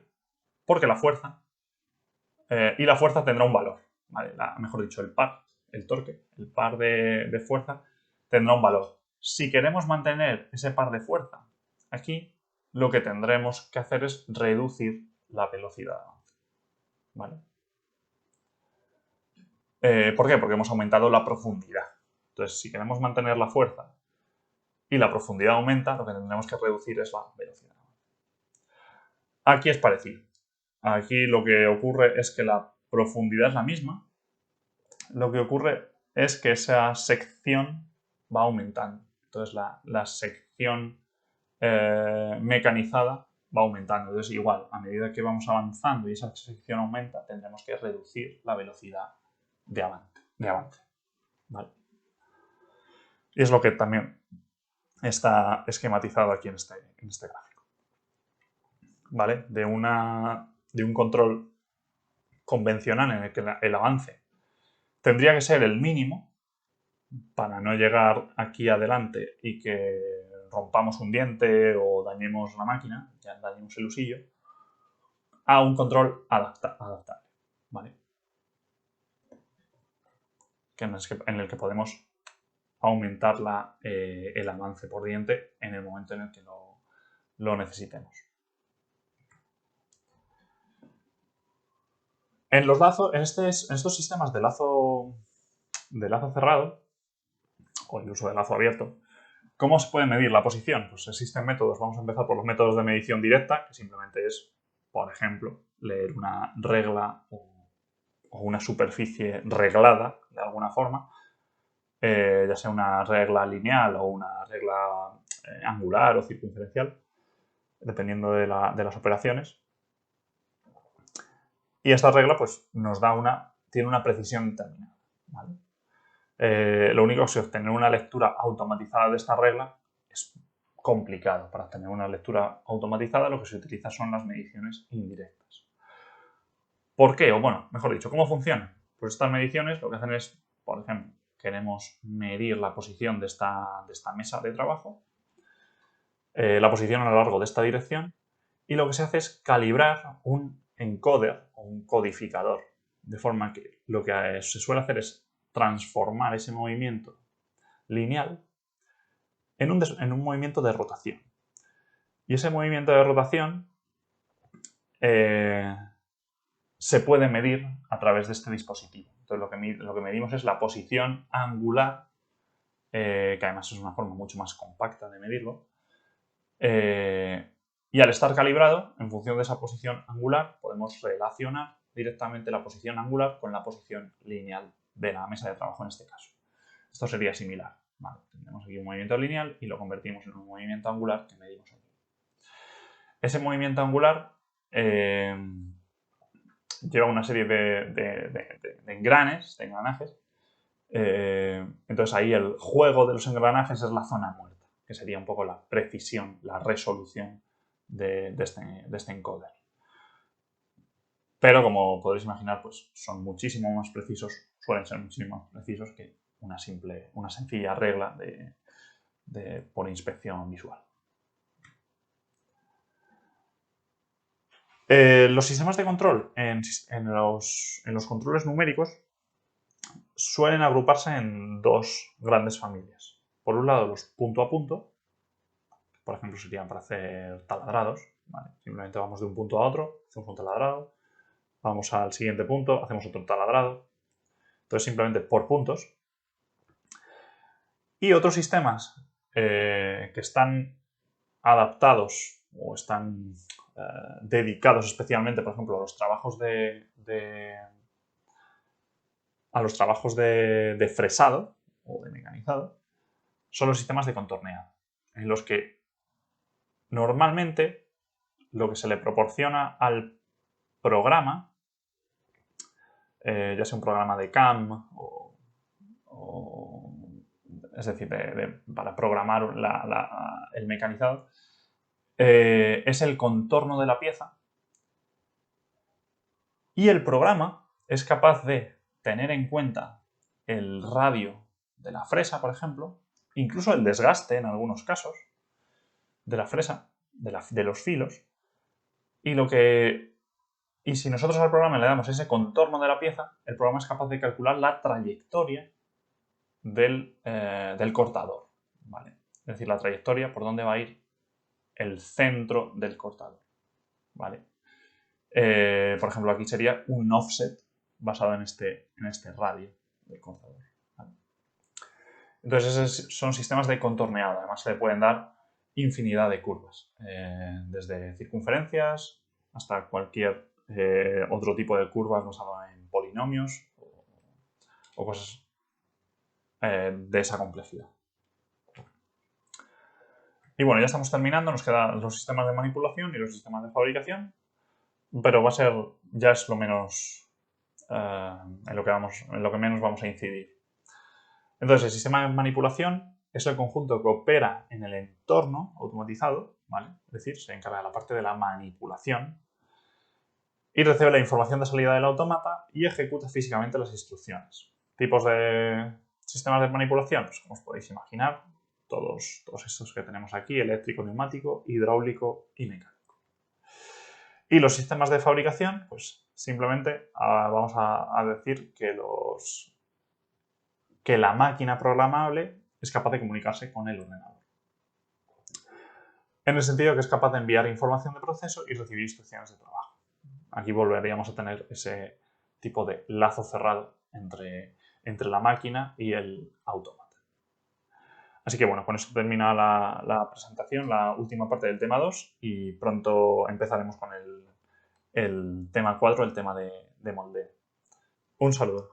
porque la fuerza tendrá un valor, ¿vale? Mejor dicho, el torque, el par de fuerza tendrá un valor. Si queremos mantener ese par de fuerza aquí, lo que tendremos que hacer es reducir la velocidad de avance, ¿vale? ¿Por qué? Porque hemos aumentado la profundidad. Entonces, si queremos mantener la fuerza y la profundidad aumenta, lo que tendremos que reducir es la velocidad. Aquí es parecido. Aquí lo que ocurre es que la profundidad es la misma. Lo que ocurre es que esa sección va aumentando. Entonces la sección mecanizada va aumentando. Entonces igual, a medida que vamos avanzando y esa sección aumenta, tendremos que reducir la velocidad de avance. ¿Vale? Y es lo que también está esquematizado aquí en este gráfico. ¿Vale? De un control convencional en el que el avance tendría que ser el mínimo para no llegar aquí adelante y que rompamos un diente o dañemos la máquina, ya dañemos el usillo, a un control adaptable, ¿vale? En el que podemos aumentar el avance por diente en el momento en el que lo necesitemos. En estos sistemas de lazo cerrado, o incluso de lazo abierto, ¿cómo se puede medir la posición? Pues existen métodos. Vamos a empezar por los métodos de medición directa, que simplemente es, por ejemplo, leer una regla o una superficie reglada de alguna forma, ya sea una regla lineal o una regla angular o circunferencial, dependiendo de las operaciones. Y esta regla pues, tiene una precisión determinada, ¿vale? Lo único es que obtener una lectura automatizada de esta regla es complicado. Para obtener una lectura automatizada lo que se utiliza son las mediciones indirectas. ¿Por qué? O bueno, mejor dicho, ¿cómo funcionan? Pues estas mediciones lo que hacen es, por ejemplo, queremos medir la posición de esta mesa de trabajo, la posición a lo largo de esta dirección, y lo que se hace es calibrar un encoder o un codificador. De forma que lo que se suele hacer es transformar ese movimiento lineal en un movimiento de rotación. Y ese movimiento de rotación se puede medir a través de este dispositivo. Entonces lo que medimos es la posición angular, que además es una forma mucho más compacta de medirlo. Y al estar calibrado, en función de esa posición angular, podemos relacionar directamente la posición angular con la posición lineal de la mesa de trabajo en este caso. Esto sería similar. Vale, tenemos aquí un movimiento lineal y lo convertimos en un movimiento angular que medimos aquí. Ese movimiento angular lleva una serie de engranajes. Entonces ahí el juego de los engranajes es la zona muerta, que sería un poco la precisión, la resolución de este encoder. Pero como podréis imaginar, pues son muchísimo más precisos, suelen ser muchísimo más precisos que una sencilla regla por inspección visual. Los sistemas de control en los controles numéricos suelen agruparse en dos grandes familias. Por un lado, los punto a punto, por ejemplo, serían para hacer taladrados, ¿vale? Simplemente vamos de un punto a otro, hacemos un taladrado, vamos al siguiente punto, hacemos otro taladrado. Entonces, simplemente por puntos. Y otros sistemas que están adaptados o están dedicados especialmente, por ejemplo, a los trabajos de fresado o de mecanizado, son los sistemas de contorneado, en los que normalmente lo que se le proporciona al programa, ya sea un programa de CAM es decir, para programar el mecanizado, es el contorno de la pieza, y el programa es capaz de tener en cuenta el radio de la fresa, por ejemplo, incluso el desgaste en algunos casos de la fresa, de los filos, y si nosotros al programa le damos ese contorno de la pieza, el programa es capaz de calcular la trayectoria del cortador, ¿vale? Es decir, la trayectoria por dónde va a ir el centro del cortador, ¿vale? Por ejemplo, aquí sería un offset basado en este radio del cortador, ¿vale? Entonces, esos son sistemas de contorneado. Además, se le pueden dar infinidad de curvas, desde circunferencias hasta cualquier otro tipo de curvas basado en polinomios o cosas de esa complejidad. Y bueno, ya estamos terminando, nos quedan los sistemas de manipulación y los sistemas de fabricación, pero ya es lo menos en lo que menos vamos a incidir. Entonces, el sistema de manipulación es el conjunto que opera en el entorno automatizado, ¿vale? Es decir, se encarga de la parte de la manipulación y recibe la información de salida del autómata y ejecuta físicamente las instrucciones. Tipos de sistemas de manipulación, pues como os podéis imaginar, todos estos que tenemos aquí: eléctrico, neumático, hidráulico y mecánico. Y los sistemas de fabricación, pues simplemente vamos a decir que la máquina programable es capaz de comunicarse con el ordenador, en el sentido que es capaz de enviar información de proceso y recibir instrucciones de trabajo. Aquí volveríamos a tener ese tipo de lazo cerrado entre la máquina y el autómata. Así que bueno, con eso termina la presentación, la última parte del tema 2, y pronto empezaremos con el tema 4, el tema de moldeo. Un saludo.